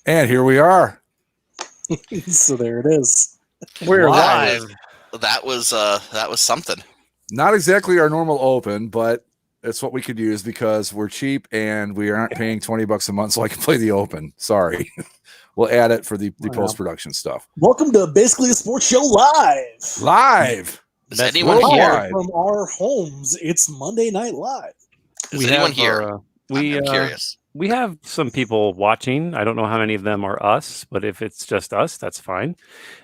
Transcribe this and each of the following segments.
And here we are. So there it is. We're Live. live. That was something. Not exactly our normal open, but it's what we could use because we're cheap and we aren't paying $20 a month so I can play the open. Sorry. We'll add it for the post-production stuff. Welcome to Basically a Sports Show Live. Live. Is That's anyone live. here? From our homes, it's Monday Night Live. Is anyone here? I'm curious. We have some people watching. I don't know how many of them are us, but if it's just us, that's fine.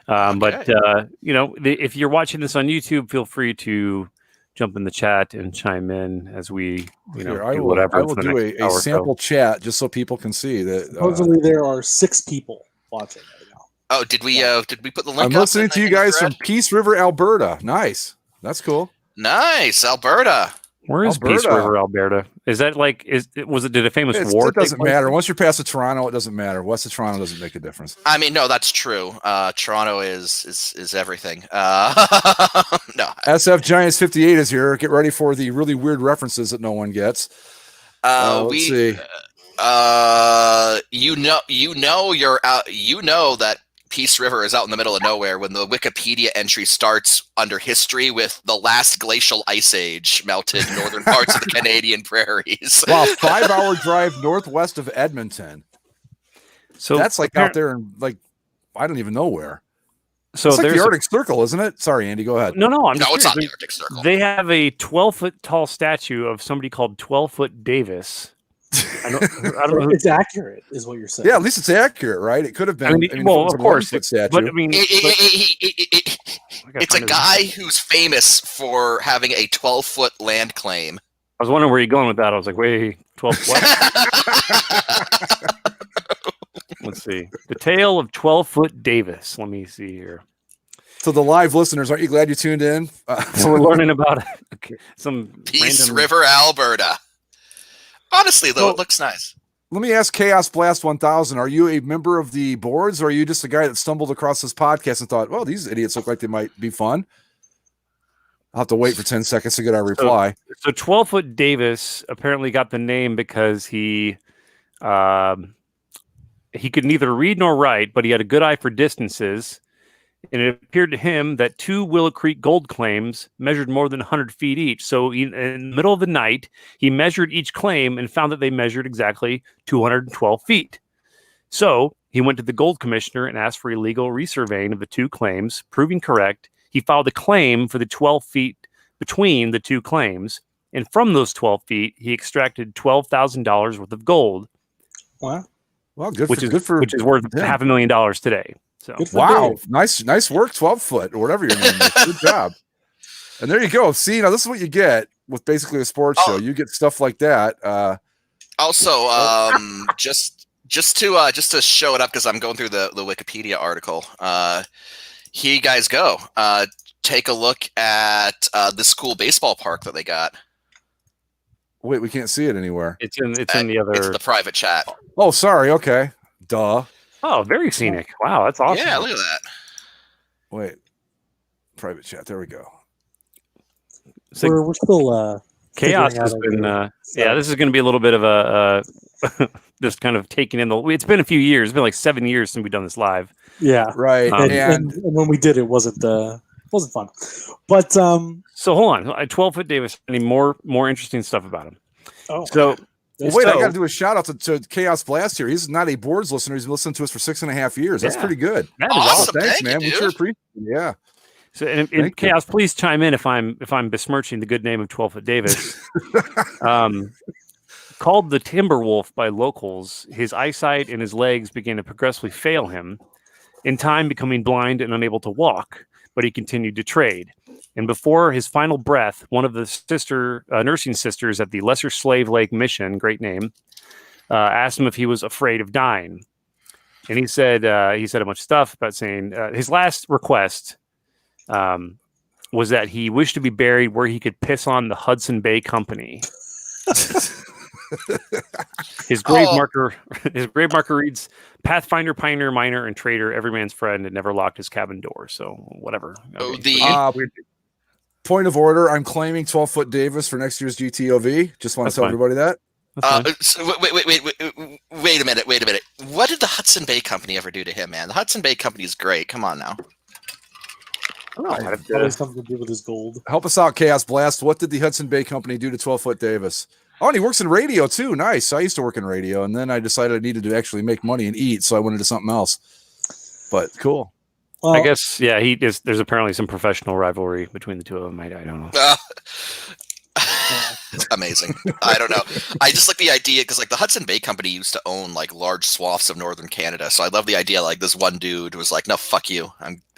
But if you're watching this on YouTube, feel free to jump in the chat and chime in as we, Here, do whatever. I will do a sample chat just so people can see that. Supposedly there are 6 people watching right now. Oh, did we put the link? I'm up listening in to you the guys thread? from Peace River, Alberta. Nice. That's cool. Nice, Alberta. Where is Peace Alberta. River, Alberta? Is that like? Did a famous war? It doesn't take place? matter. Once you're past the Toronto, it doesn't matter. West of Toronto doesn't make a difference. I mean, no, that's true. Toronto is everything. No, SF Giants 58 is here. Get ready for the really weird references that no one gets. Let's see. You know that Peace River is out in the middle of nowhere when the Wikipedia entry starts under history with the last glacial ice age melted northern parts of the Canadian prairies. Wow, 5-hour drive northwest of Edmonton. So That's like out there in I don't even know where. So It's like there's the Arctic Circle, isn't it? Sorry, Andy, go ahead. no. I'm just No, it's not curious. the Arctic Circle. They have a 12-foot tall statue of somebody called 12-foot Davis. I don't know. Who, It's accurate, is what you're saying. Yeah, at least it's accurate, right? It could have been. I mean, if it well, was of a course, 1-foot statue. but I mean, It's a guy who's famous for having a 12-foot land claim. I was wondering where you're going with that. I was like, wait, 12 what? Let's see. The tale of 12-foot Davis. Let me see here. So the live listeners, aren't you glad you tuned in? So we're learning about some Peace random... River, Alberta. Honestly, though, Well, it looks nice. Let me ask Chaos Blast 1000. Are you a member of the boards, or are you just a guy that stumbled across this podcast and thought, well, these idiots look like they might be fun? I'll have to wait for 10 seconds to get our reply. So 12-foot Davis apparently got the name because he could neither read nor write, but he had a good eye for distances. And it appeared to him that 2 Willow Creek gold claims measured more than 100 feet each. So in the middle of the night, he measured each claim and found that they measured exactly 212 feet. So he went to the gold commissioner and asked for illegal resurveying of the 2 claims, proving correct. He filed a claim for the 12 feet between the 2 claims. And from those 12 feet, he extracted $12,000 worth of gold. Wow. Well, which is worth him. $500,000 today. So Wow, nice work, 12-foot or whatever your name is. Good job. And there you go. See, now this is what you get with basically a sports show. You get stuff like that. Also, just to show it up because I'm going through the Wikipedia article. Here you guys go. Take a look at this cool baseball park that they got. Wait, we can't see it anywhere. It's in the other. It's the private chat. Oh, sorry. Okay, duh. Oh, very scenic. Wow, that's awesome. Yeah, look at that. Wait, private chat. There we go. So We're still Chaos figuring has out been. everything. Yeah, this is going to be a little bit of a just kind of taking in the. It's been a few years. It's been like 7 years since we've done this live. Yeah. Right, And when we did, it wasn't fun. But So hold on, 12-foot Davis. Any more interesting stuff about him? oh, So well, wait, I so- got to do a shout out to Chaos Blast here. He's not a boards listener. He's been listening to us for 6.5 years. That's Yeah. pretty good. that is Awesome. awesome. Thanks, Thank you, man. We dude. sure appreciate it. Yeah. So and Thank you. Chaos, please chime in if I'm besmirching the good name of 12-foot Davis. Called the Timberwolf by locals, his eyesight and his legs began to progressively fail him, in time becoming blind and unable to walk, but he continued to trade. And before his final breath, one of the nursing sisters at the Lesser Slave Lake Mission, great name, asked him if he was afraid of dying. And he said a bunch of stuff about saying his last request was that he wished to be buried where he could piss on the Hudson Bay Company. His grave marker reads Pathfinder, Pioneer, Miner, and Trader, every man's friend, and never locked his cabin door. So whatever. Oh, Okay. Point of order. I'm claiming 12-foot Davis for next year's GTOV. Just want That's to tell fine. everybody that. That's fine. So wait a minute. what did the Hudson Bay Company ever do to him, man? The Hudson Bay Company is great. Come on now. I don't know. I have to- Probably something to do with his gold. Help us out, Chaos Blast. What did the Hudson Bay Company do to 12-foot Davis? Oh, and he works in radio too. Nice. I used to work in radio, and then I decided I needed to actually make money and eat, so I went into something else. But cool. Well, I guess, yeah, there's apparently some professional rivalry between the two of them. I don't know. Amazing. I don't know. I just like the idea because like the Hudson Bay Company used to own like large swaths of northern Canada. So I love the idea like this one dude was like, no, fuck you.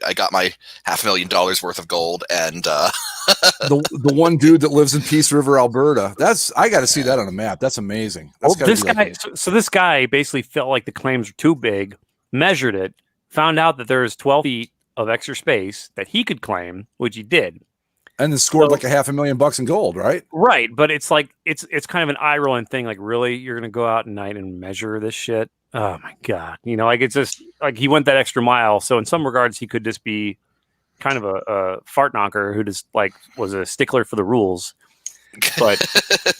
I got my $500,000 worth of gold and the one dude that lives in Peace River, Alberta. I got to see that on a map. That's amazing. That's Well, this guy, so this guy basically felt like the claims were too big, measured it, found out that there's 12 feet of extra space that he could claim, which he did. and then scored like $500,000 in gold, right? Right, but it's like it's kind of an eye rolling thing. Like, really, you're gonna go out at night and measure this shit? Oh my god! Like it's just like he went that extra mile. So in some regards, he could just be kind of a fart knocker who just like was a stickler for the rules. But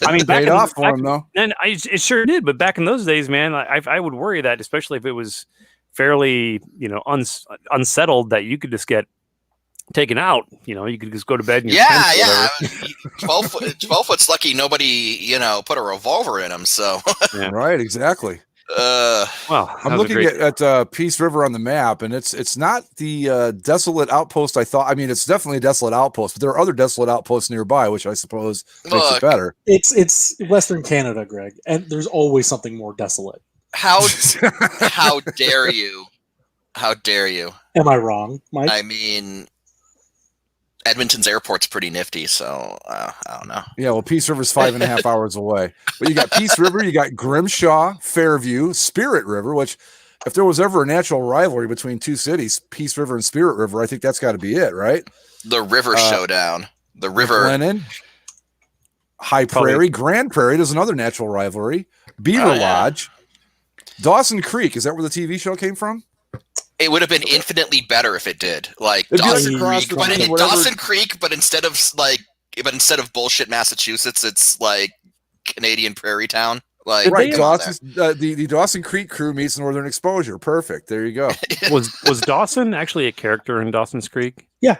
I mean, paid off for him though. And it sure did. But back in those days, man, I would worry that, especially if it was fairly unsettled, that you could just get taken out. You could just go to bed. In your tent or whatever. 12 foot's lucky nobody put a revolver in him. So Yeah. Right, exactly. Well, I'm looking at Peace River on the map, and it's not the desolate outpost I thought. I mean, it's definitely a desolate outpost, but there are other desolate outposts nearby, which I suppose makes it better. It's Western Canada, Greg, and there's always something more desolate. How dare you? How dare you? Am I wrong, Mike? I mean, Edmonton's airport's pretty nifty, so I don't know. Yeah, well, Peace River's 5.5 hours away. But you got Peace River, you got Grimshaw, Fairview, Spirit River, which if there was ever a natural rivalry between two cities, Peace River and Spirit River, I think that's got to be it, right? The River Showdown. The River. Lennon, High Prairie, Grand Prairie, there's another natural rivalry. Beaver Lodge, Dawson Creek, is that where the TV show came from? It would have been infinitely better if it did. Like It'd be Dawson like Creek, Dawson Creek, but instead of bullshit Massachusetts, it's like Canadian Prairie Town. Like right, the Dawson Creek crew meets Northern Exposure. Perfect. There you go. Was Dawson actually a character in Dawson's Creek? Yeah.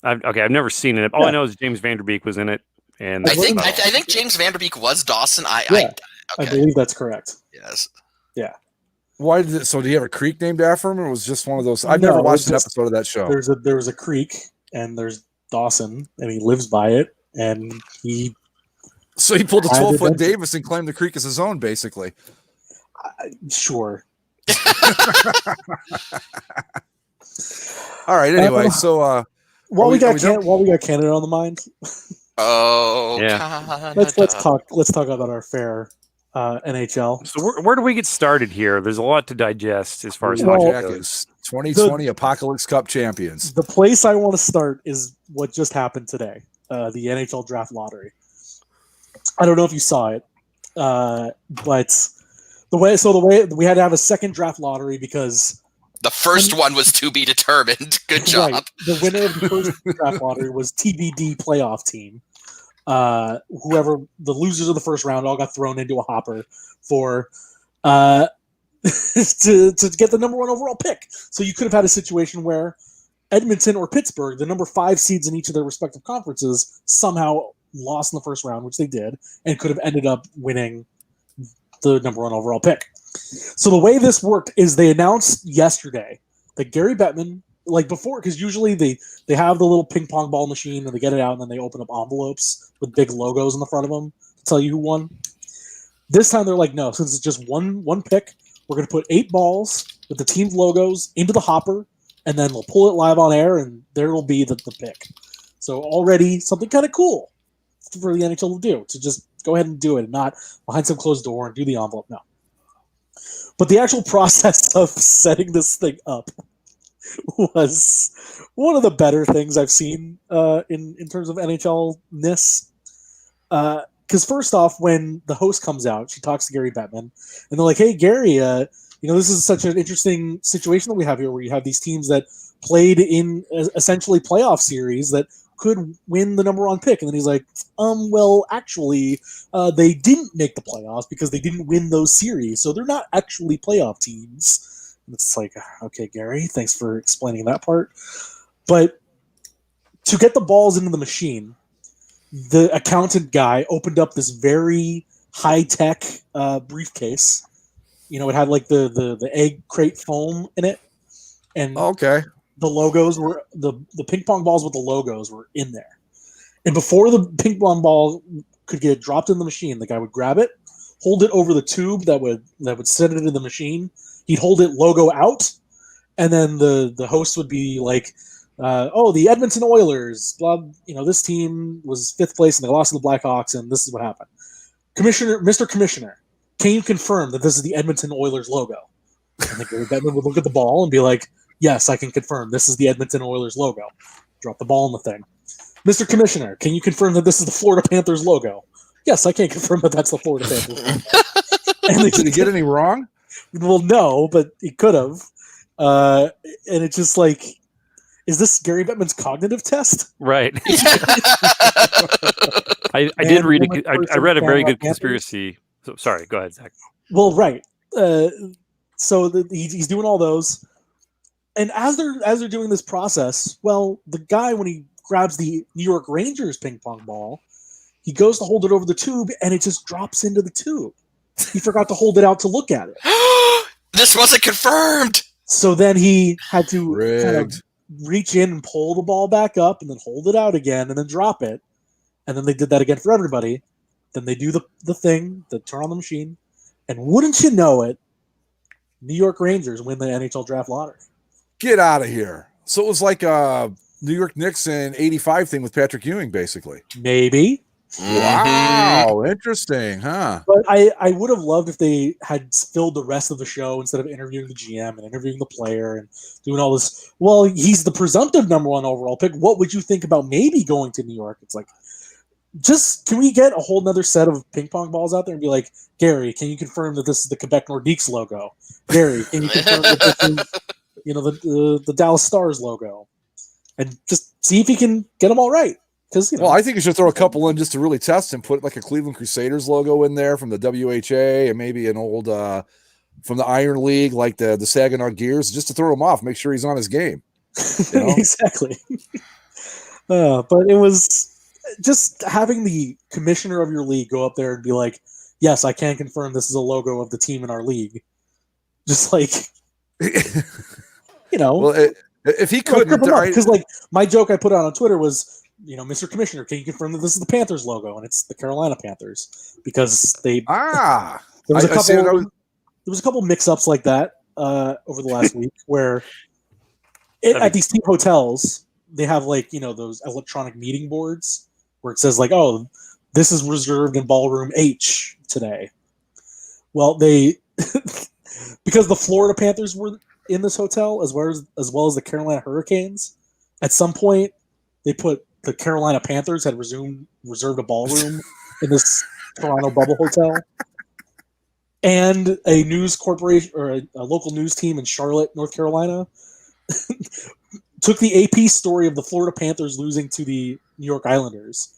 I've never seen it. All I know is James Vanderbeek was in it, and I think James Vanderbeek was Dawson. I believe that's correct. Yes. Yeah. Why did it? So do you have a creek named after him, or was it just one of those? I've never watched an episode of that show. There was a creek, and there's Dawson, and he lives by it, and he. So he pulled a 12-foot Davis and claimed the creek as his own, basically. Sure. All right. Anyway, so while we got Canada on the mind. Oh yeah. Let's talk about our fair NHL. So where do we get started here? There's a lot to digest as far as hockey goes. 2020 Apocalypse Cup champions. The place I want to start is what just happened today, the NHL draft lottery. I don't know if you saw it, but the way we had to have a second draft lottery because the first one was to be determined. Good job. Right. The winner of the first draft lottery was TBD playoff team. Whoever the losers of the first round all got thrown into a hopper for to get the number one overall pick. So you could have had a situation where Edmonton or Pittsburgh, the number 5 seeds in each of their respective conferences, somehow lost in the first round, which they did, and could have ended up winning the number one overall pick. So the way this worked is they announced yesterday that Gary Bettman, like before, because usually they have the little ping pong ball machine and they get it out and then they open up envelopes with big logos in the front of them to tell you who won. This time they're like, no, since it's just one pick, we're going to put 8 balls with the team's logos into the hopper, and then we'll pull it live on air, and there will be the pick. So already something kind of cool for the NHL to do, to just go ahead and do it and not behind some closed door and do the envelope. No. But the actual process of setting this thing up was one of the better things I've seen in terms of NHL-ness. Because first off, when the host comes out, she talks to Gary Bettman, and they're like, hey, Gary, this is such an interesting situation that we have here where you have these teams that played in essentially playoff series that could win the number one pick. And then he's like, well, actually, they didn't make the playoffs because they didn't win those series. So they're not actually playoff teams. And it's like, okay, Gary, thanks for explaining that part. But to get the balls into the machine, the accountant guy opened up this very high-tech briefcase. You know, it had like the egg crate foam in it. And Okay. the logos were the ping pong balls with the logos were in there. And before the ping pong ball could get dropped in the machine, the guy would grab it, hold it over the tube that would send it into the machine. He'd hold it logo out, and then the host would be like, the Edmonton Oilers, blah, this team was 5th place and they lost to the Blackhawks, and this is what happened. Mr. Commissioner, can you confirm that this is the Edmonton Oilers logo? And then Gary Bettman would look at the ball and be like, yes, I can confirm this is the Edmonton Oilers logo. Drop the ball in the thing. Mr. Commissioner, can you confirm that this is the Florida Panthers logo? Yes, I can confirm that that's the Florida Panthers logo. And Did he get any wrong? well, no, but he could have. And it's just like, is this Gary Bettman's cognitive test? Right. I did read I read a very good conspiracy. So, sorry, go ahead, Zach. Well, right. So he's doing all those, and as they're doing this process, well, the guy, when he grabs the New York Rangers ping pong ball, he goes to hold it over the tube, and it just drops into the tube. He forgot to hold it out to look at it. This wasn't confirmed. So then he had to kind of Rigged. reach in and pull the ball back up, and then hold it out again, and then drop it. And then they did that again for everybody. Then they do the thing, the turn on the machine, and wouldn't you know it, New York Rangers win the NHL draft lottery. Get out of here. So it was like a New York Knicks in 85 thing with Patrick Ewing, basically. Maybe. Wow. Interesting, huh? But I would have loved if they had filled the rest of the show instead of interviewing the GM and interviewing the player and doing all this. Well, he's the presumptive number one overall pick. What would you think about maybe going to New York? It's like, just can we get a whole nother set of ping pong balls out there and be like, Gary, can you confirm that this is the Quebec Nordiques logo? Gary, can you confirm that this is, the Dallas Stars logo? And just see if he can get them all right. Well, I think you should throw a couple in just to really test and put like a Cleveland Crusaders logo in there from the WHA and maybe an old from the Iron League, like the Saginaw Gears, just to throw him off, make sure he's on his game. You know? Exactly. But it was just having the commissioner of your league go up there and be like, yes, I can confirm this is a logo of the team in our league. Just like, Well, if he couldn't, because like my joke I put out on Twitter was, Mr. Commissioner, can you confirm that this is the Panthers logo? And it's the Carolina Panthers, because there was a couple mix-ups like that over the last week where at these team hotels they have like those electronic meeting boards where it says like, oh, this is reserved in ballroom H today. Well, they because the Florida Panthers were in this hotel as well as the Carolina Hurricanes, at some point they put the Carolina Panthers had reserved a ballroom in this Toronto bubble hotel. And a news corporation or a local news team in Charlotte, North Carolina, took the AP story of the Florida Panthers losing to the New York Islanders.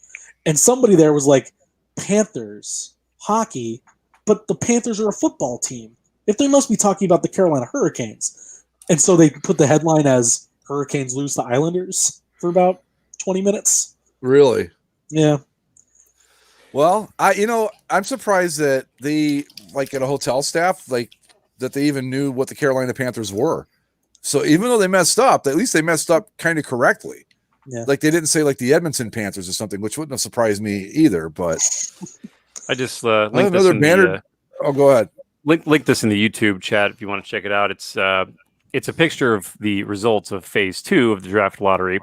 And somebody there was like, Panthers, hockey, but the Panthers are a football team. If they must be talking about the Carolina Hurricanes. And so they put the headline as Hurricanes lose to Islanders for about 20 minutes. Really? Yeah. Well, I'm surprised that they, like at a hotel staff, like that they even knew what the Carolina Panthers were. So even though they messed up, at least they messed up kind of correctly. Yeah. Like they didn't say like the Edmonton Panthers or something, which wouldn't have surprised me either. But I just linked this in the, go ahead. Link this in the YouTube chat if you want to check it out. It's a picture of the results of Phase 2 of the draft lottery.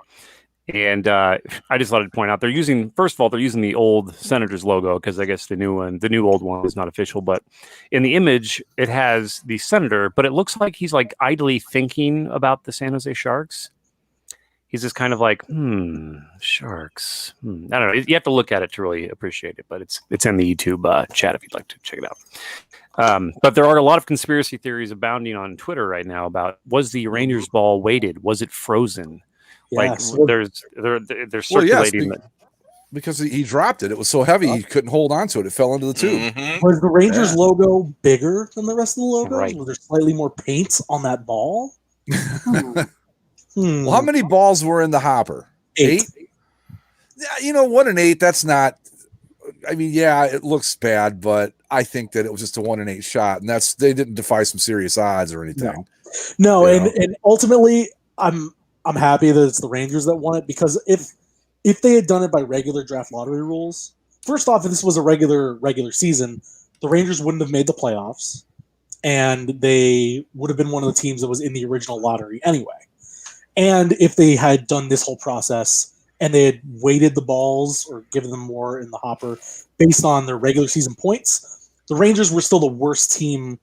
And I just wanted to point out they're using the old Senators logo because I guess the new old one is not official. But in the image, it has the Senator, but it looks like he's like idly thinking about the San Jose Sharks. He's just kind of like, Sharks. I don't know. You have to look at it to really appreciate it, but it's in the YouTube chat if you'd like to check it out. But there are a lot of conspiracy theories abounding on Twitter right now about, was the Rangers ball weighted? Was it frozen? Like Yeah, so they're Well, yes, circulating. because he dropped it. It was so heavy he couldn't hold on to it. It fell into the tube. Mhm. was the Rangers Yeah. logo bigger than the rest of the logos? Right. Was there slightly more paint on that ball? Well, how many balls were in the hopper? 8. Yeah, you know, 1 and 8. That's not. I mean, yeah, it looks bad, but I think that it was just a 1 and 8 shot, and they didn't defy some serious odds or anything. No, You know? and ultimately, I'm happy that it's the Rangers that won it, because if they had done it by regular draft lottery rules, first off, if this was a regular season, the Rangers wouldn't have made the playoffs, and they would have been one of the teams that was in the original lottery anyway. And if they had done this whole process and they had weighted the balls or given them more in the hopper based on their regular season points, the Rangers were still the worst team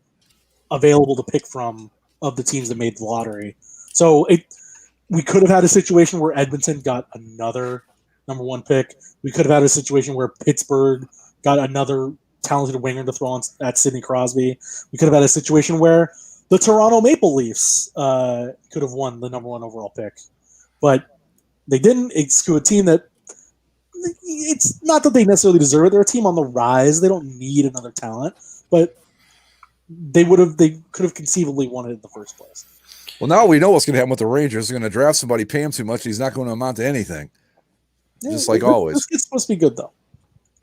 available to pick from of the teams that made the lottery. So we could have had a situation where Edmonton got another number 1 pick. We could have had a situation where Pittsburgh got another talented winger to throw on at Sidney Crosby. We could have had a situation where the Toronto Maple Leafs could have won the number 1 overall pick. But they didn't. It's to a team that, it's not that they necessarily deserve it. They're a team on the rise. They don't need another talent, but they could have conceivably won it in the first place. Well, now we know what's going to happen with the Rangers. They're going to draft somebody, pay him too much, and he's not going to amount to anything. Just like always. It's supposed to be good, though.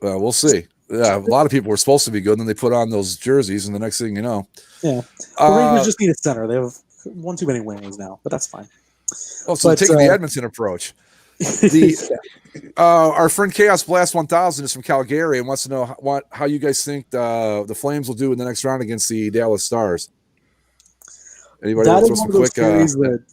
We'll see. Yeah, a lot of people were supposed to be good, and then they put on those jerseys, and the next thing you know. Yeah. The Rangers just need a center. They have one too many wingers now, but that's fine. Oh, so taking the Edmonton approach. Our friend Chaos Blast 1000 is from Calgary and wants to know how you guys think the Flames will do in the next round against the Dallas Stars. Anybody That want to is throw one some of those quick? series that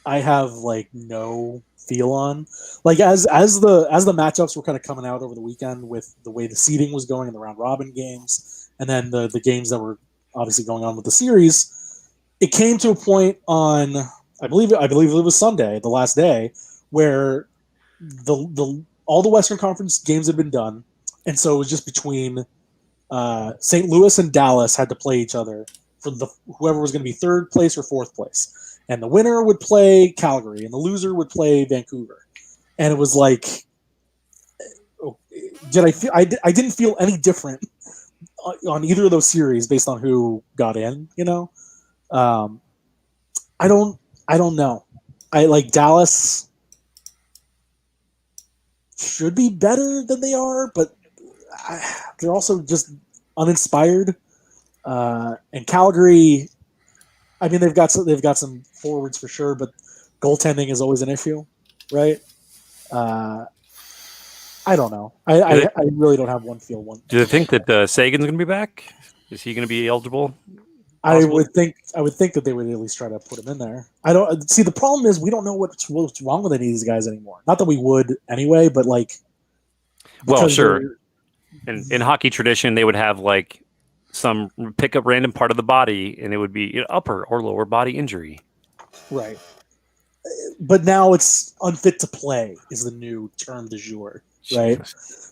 I have like no feel on. Like as the matchups were kind of coming out over the weekend with the way the seeding was going in the round robin games, and then the games that were obviously going on with the series, it came to a point on I believe it was Sunday, the last day, where all the Western Conference games had been done, and so it was just between St. Louis and Dallas had to play each other for whoever was going to be third place or fourth place, and the winner would play Calgary, and the loser would play Vancouver, and it was like, I didn't feel any different on either of those series based on who got in. You know, I don't know. I like Dallas should be better than they are, but they're also just uninspired. And Calgary, I mean, they've got some forwards for sure, but goaltending is always an issue, right? I don't know. I really don't have one feel. Do you think that Sagan's going to be back? Is he going to be eligible? I would think that they would at least try to put him in there. I don't see. The problem is we don't know what's wrong with any of these guys anymore. Not that we would anyway, but like, well, sure. In hockey tradition, they would have like some pick up random part of the body, and it would be upper or lower body injury. Right. But now it's unfit to play is the new term du jour, right?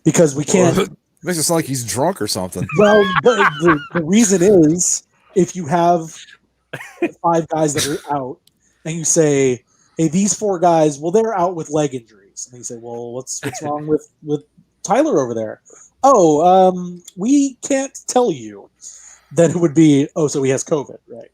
Because we can't. Well, makes it sound like he's drunk or something. Well, but the reason is, if you have 5 guys that are out and you say, hey, these 4 guys, well, they're out with leg injuries. And you say, well, what's wrong with Tyler over there? Oh, we can't tell you. Then it would be, so he has COVID, right?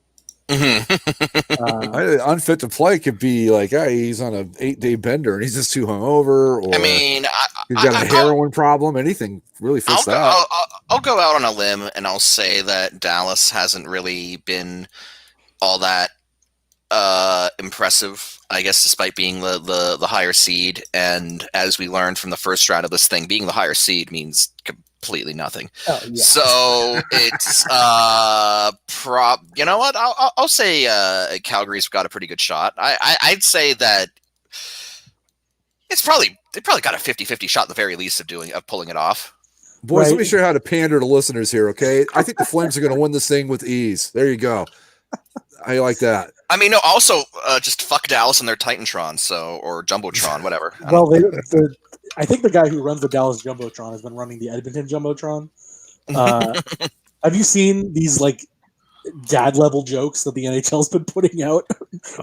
Unfit to play could be like, hey, he's on an 8-day bender and he's just too hungover, or I mean, he's got a heroin problem. Anything really fits that. I'll go out on a limb and I'll say that Dallas hasn't really been all that impressive, I guess, despite being the higher seed. And as we learned from the first round of this thing, being the higher seed means completely nothing. Oh, yeah. So it's you know what? I'll say Calgary's got a pretty good shot. I'd say that they probably got a 50-50 shot at the very least of pulling it off. Boys, Right. let me show you how to pander to listeners here, okay? I think the Flames are going to win this thing with ease. There you go. I like that. I mean, no. Also, just fuck Dallas and their Titantron, or Jumbotron, whatever. Well, I think the guy who runs the Dallas Jumbotron has been running the Edmonton Jumbotron. Have you seen these like dad level jokes that the NHL's been putting out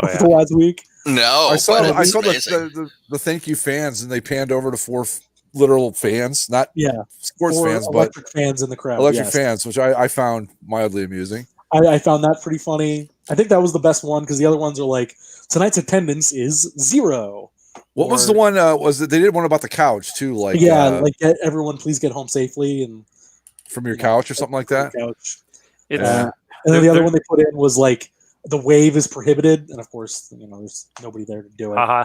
over the last week? No, I saw but I it's saw amazing. the thank you fans, and they panned over to four literal fans, not Yeah, sports or fans, but electric fans in the crowd. electric yes. fans, which I found mildly amusing. I found that pretty funny. I think that was the best one because the other ones are like tonight's attendance is 0. What was Or- the one? Was it they did one about the couch too? Like like everyone please get home safely and from your you know, couch or something like from that. your couch. It's Yeah. And then the other They're- one they put in was like the wave is prohibited, and of course there's nobody there to do it. haha.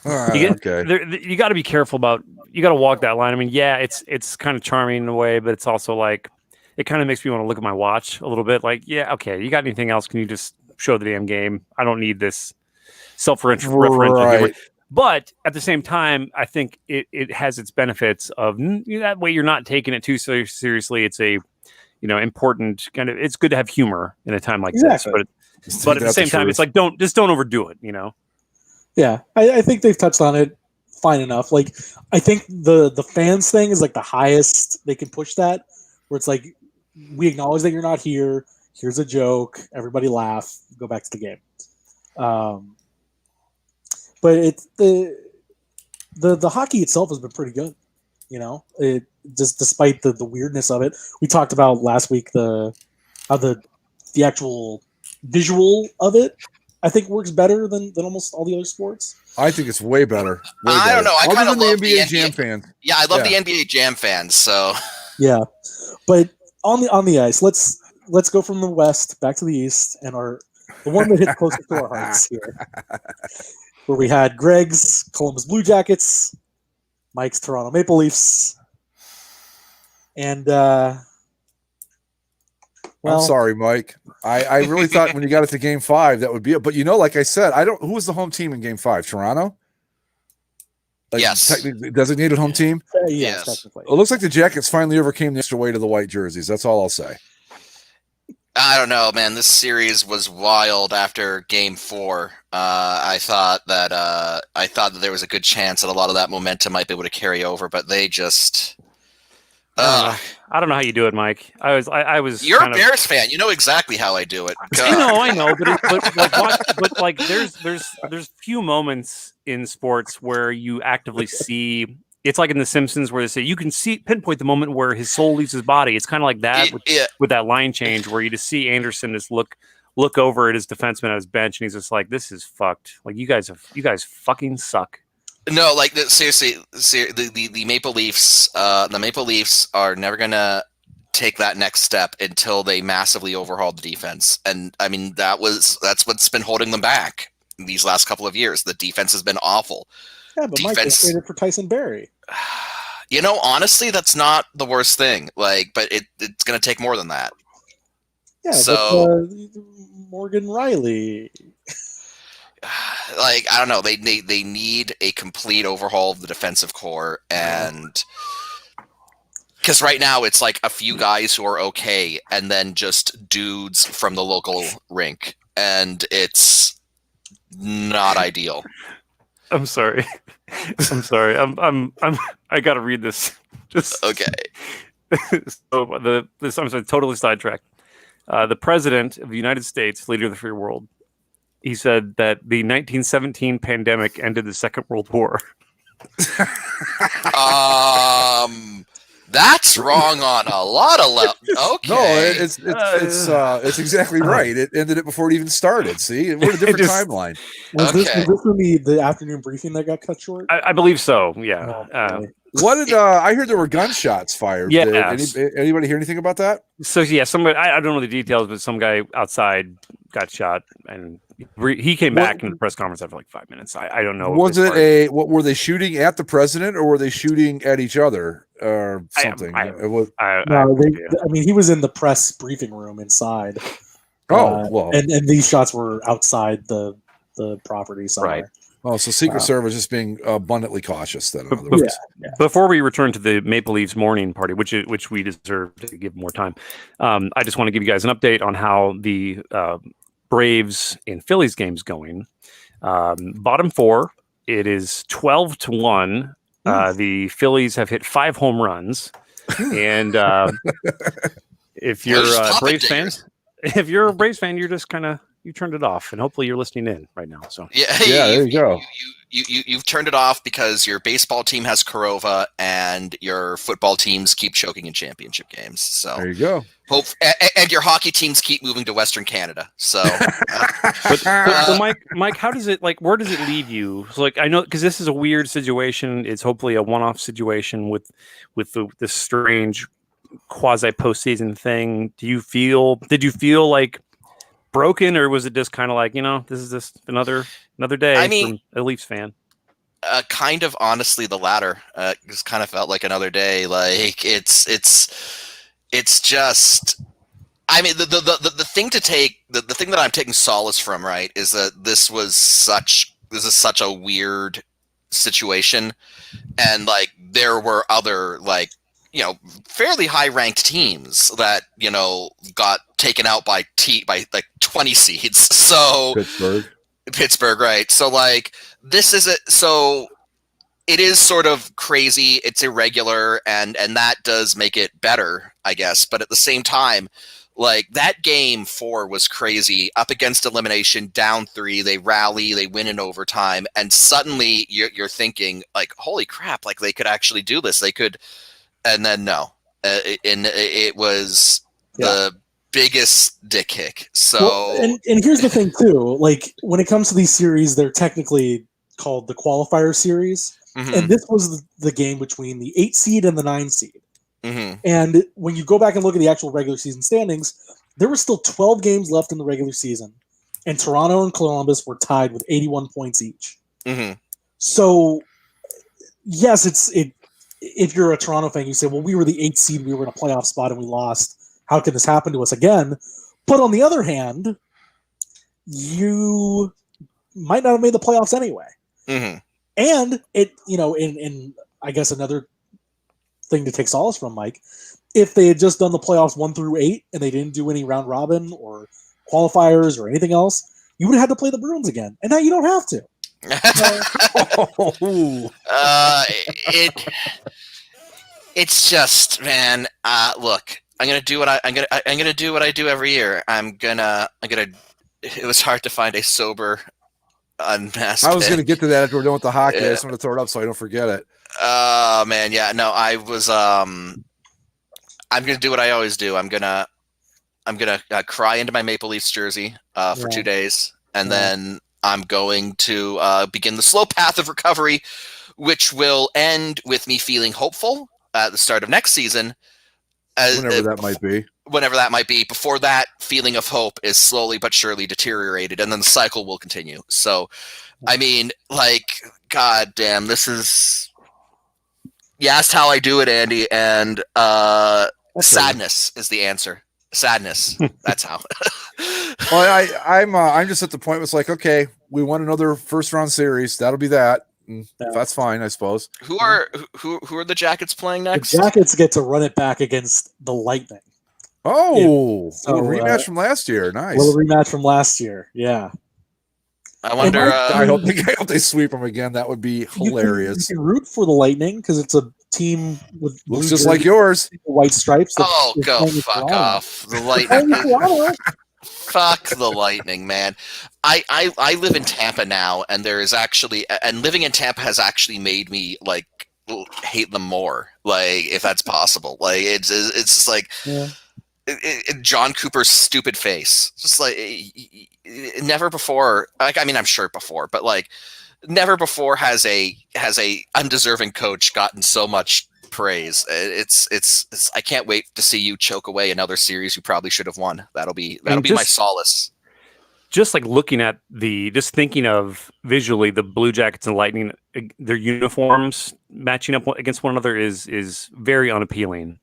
Ah, You get- okay. You got to be careful about. You got to walk that line. I mean, yeah, it's kind of charming in a way, but it's also like it kind of makes me want to look at my watch a little bit. Like, yeah, okay, you got anything else? Can you just show the damn game? I don't need this self-referential humor. Right. But at the same time, I think it has its benefits of that way you're not taking it too seriously. It's a important kind of. It's good to have humor in a time like Exactly. this, but at the same time, it's like don't overdo it. Yeah, I think they've touched on it fine enough. Like, I think the fans thing is like the highest they can push that, where it's like, we acknowledge that you're not here. Here's a joke. Everybody laugh. Go back to the game. But it's the hockey itself has been pretty good. It just despite the weirdness of it. We talked about last week how the actual visual of it I think works better than almost all the other sports. I think it's way better. Way I don't better. know. I Other kinda than the love the NBA Jam NBA. fans. Yeah, I love Yeah. the NBA Jam fans. So Yeah, but on the ice, let's go from the west back to the east, and the one that hits closest to our hearts here, where we had Greg's Columbus Blue Jackets, Mike's Toronto Maple Leafs, and I'm sorry, Mike. I really thought when you got it to Game 5 that would be it. But like I said, who was the home team in Game 5? Toronto? Yes. Technically designated home team. yes, Yes. technically. It looks like the Jackets finally overcame the extra weight of the white jerseys. That's all I'll say. I don't know, man. This series was wild after Game 4. I thought that there was a good chance that a lot of that momentum might be able to carry over, but they just. I don't know how you do it, Mike. I was. You're kind a Bears fan. You know exactly how I do it. I know, but there's few moments in sports where you actively see. It's like in The Simpsons where they say you can pinpoint the moment where his soul leaves his body. It's kind of like that with that line change where you just see Anderson just look over at his defenseman at his bench and he's just like, this is fucked. Like you guys fucking suck. No, like seriously, the Maple Leafs. The Maple Leafs are never gonna take that next step until they massively overhaul the defense. And I mean, that's what's been holding them back these last couple of years. The defense has been awful. Yeah, but Mike was traded for Tyson Berry. Honestly, that's not the worst thing. But it's gonna take more than that. Yeah, So- but Morgan Riley. I don't know. They need a complete overhaul of the defensive core, and because right now it's like a few guys who are okay, and then just dudes from the local rink, and it's not ideal. I'm sorry. I got to read this. Just Okay. so I'm sorry, totally sidetracked. The president of the United States, leader of the free world, he said that the 1917 pandemic ended the Second World War. That's wrong on a lot of levels. Okay. No, it's exactly right. It ended it before it even started. See, we're in a different timeline. Was this Okay. in the afternoon briefing that got cut short? I believe so. Yeah. Oh, boy. What did I heard there were gunshots fired? Yeah. Did anybody hear anything about that? So yeah, somebody I don't know the details, but some guy outside got shot, and he came back in the press conference after like 5 minutes. I don't know. Was it what were they shooting at the president or were they shooting at each other or something? It was. No, he was in the press briefing room inside. Well. And these shots were outside the property somewhere. Right. Oh, so Secret Service just being abundantly cautious then. In other But- words. Before we return to the Maple Leafs morning party, which we deserve to give more time, I just want to give you guys an update on how the Braves and Phillies game's going. Bottom four, it is 12-1. The Phillies have hit 5 home runs, and if you're Those a topic Braves fan, dingers. if you're a Braves fan, you're just kind of you turned it off, and hopefully you're listening in right now. So Yeah, Yeah, there you go. You've turned it off because your baseball team has Korova and your football teams keep choking in championship games. So There you go. and your hockey teams keep moving to Western Canada. So, so Mike, how does it where does it leave you? So, I know because this is a weird situation. It's hopefully a one-off situation with this strange quasi postseason thing. Did you feel like broken, or was it just kind of like, this is just another day I mean, from a Leafs fan? kind of honestly the latter. Just kind of felt like another day. Like it's just. I mean, the thing to take the thing that I'm taking solace from, right, is that this is such a weird situation, and like there were other fairly high ranked teams that got taken out by like 20 seeds. So Pittsburgh, right? So like this is so it is sort of crazy. It's irregular, and that does make it better, I guess. But at the same time, like that game 4 was crazy. Up against elimination, down 3, they rally, they win in overtime, and suddenly you're thinking like, holy crap! Like they could actually do this. They could, and then no, it was the biggest dick kick. So and here's the thing too. Like when it comes to these series, they're technically called the qualifier series, and this was the game between the 8 seed and the 9 seed. And when you go back and look at the actual regular season standings, there were still 12 games left in the regular season, and Toronto and Columbus were tied with 81 points each. So, yes, if you're a Toronto fan, you say, well, we were the 8th seed, we were in a playoff spot, and we lost. How could this happen to us again? But on the other hand, you might not have made the playoffs anyway. And it, in I guess another thing to take solace from, Mike, if they had just done the playoffs 1 through 8 and they didn't do any round robin or qualifiers or anything else, you would have had to play the Bruins again, and now you don't have to. It's just, man. Look, I'm gonna do what I do every year. It was hard to find a sober, unmasked. I was going to get to that after we're done with the hockey. I just want to throw it up so I don't forget it. Oh man, yeah. No, I was. I'm gonna do what I always do. I'm gonna cry into my Maple Leafs jersey for 2 days, and then I'm going to begin the slow path of recovery, which will end with me feeling hopeful at the start of next season. Whenever that might be. Before that feeling of hope is slowly but surely deteriorated, and then the cycle will continue. So, I mean, like, god damn, this is. You asked how I do it, Andy, and sadness is the answer. Sadness. That's how. Well, I'm just at the point where it's like, okay, we won another first round series. That'll be that. That's fine, I suppose. Who are the Jackets playing next? The Jackets get to run it back against the Lightning. Oh, So, a rematch from last year. Nice. Well, a rematch from last year. Yeah. I wonder. I hope they sweep them again. That would be hilarious. You can root for the Lightning because it's a team with looks just like yours. White stripes. Oh, go fuck off! The Lightning. Fuck the Lightning, man. I live in Tampa now, and there is actually, and living in Tampa has actually made me like hate them more. Like, if that's possible, like it's just like. Yeah. John Cooper's stupid face. Just like never before. Like, I mean, I'm sure before, but like never before has a undeserving coach gotten so much praise. It's I can't wait to see you choke away another series you probably should have won. That'll be my solace. Just like just thinking of visually the Blue Jackets and Lightning, their uniforms matching up against one another is very unappealing.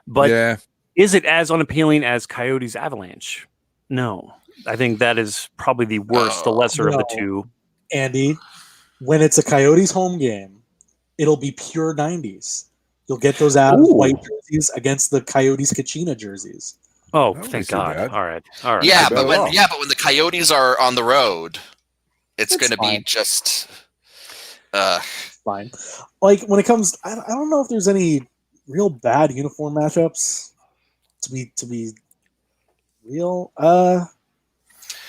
But yeah. Is it as unappealing as Coyotes Avalanche? No. I think that is probably the worst, the lesser of the two. Andy, when it's a Coyotes home game, it'll be pure 90s. You'll get those Avs white jerseys against the Coyotes Kachina jerseys. Oh, thank God. All right. Yeah, but when the Coyotes are on the road, it's going to be just fine. Like when it comes, I don't know if there's any real bad uniform matchups. To be real,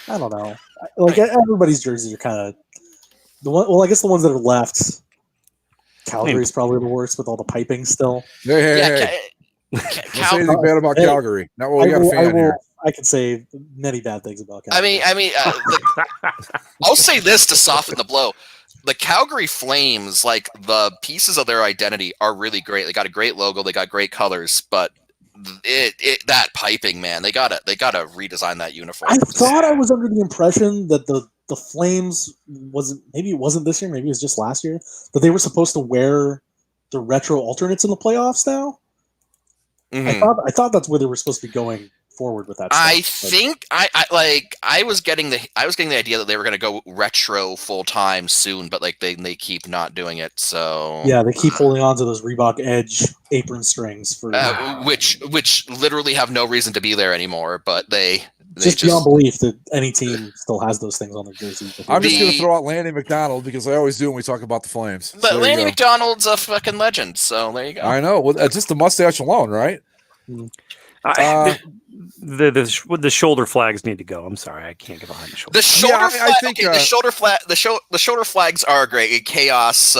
I don't know. Like everybody's jerseys are kind of the one. Well, I guess the ones that are left. Calgary's probably the worst with all the piping still. Hey. Don't say anything bad about Hey, Calgary. Not what we got a fan here. I can say many bad things about Calgary. I'll say this to soften the blow. The Calgary Flames, like the pieces of their identity, are really great. They got a great logo, they got great colors, but that piping, man, they gotta redesign that uniform. I thought I was under the impression that the Flames maybe it wasn't this year, maybe it was just last year, that they were supposed to wear the retro alternates in the playoffs now. Mhm. I thought that's where they were supposed to be going forward with that stuff. I was getting the idea that they were going to go retro full time soon, but like they keep not doing it. So Yeah, they keep holding on to those Reebok Edge apron strings for which literally have no reason to be there anymore. But they just beyond belief that any team still has those things on their jersey. I'm just going to throw out Lanny McDonald because I always do when we talk about the Flames. But So Lanny McDonald's a fucking legend, so there you go. I know. Well, just the mustache alone, right? The shoulder flags need to go. I'm sorry, I can't get behind the shoulder. The shoulder I flag, think, the shoulder flag, the shoulder flags are great. Chaos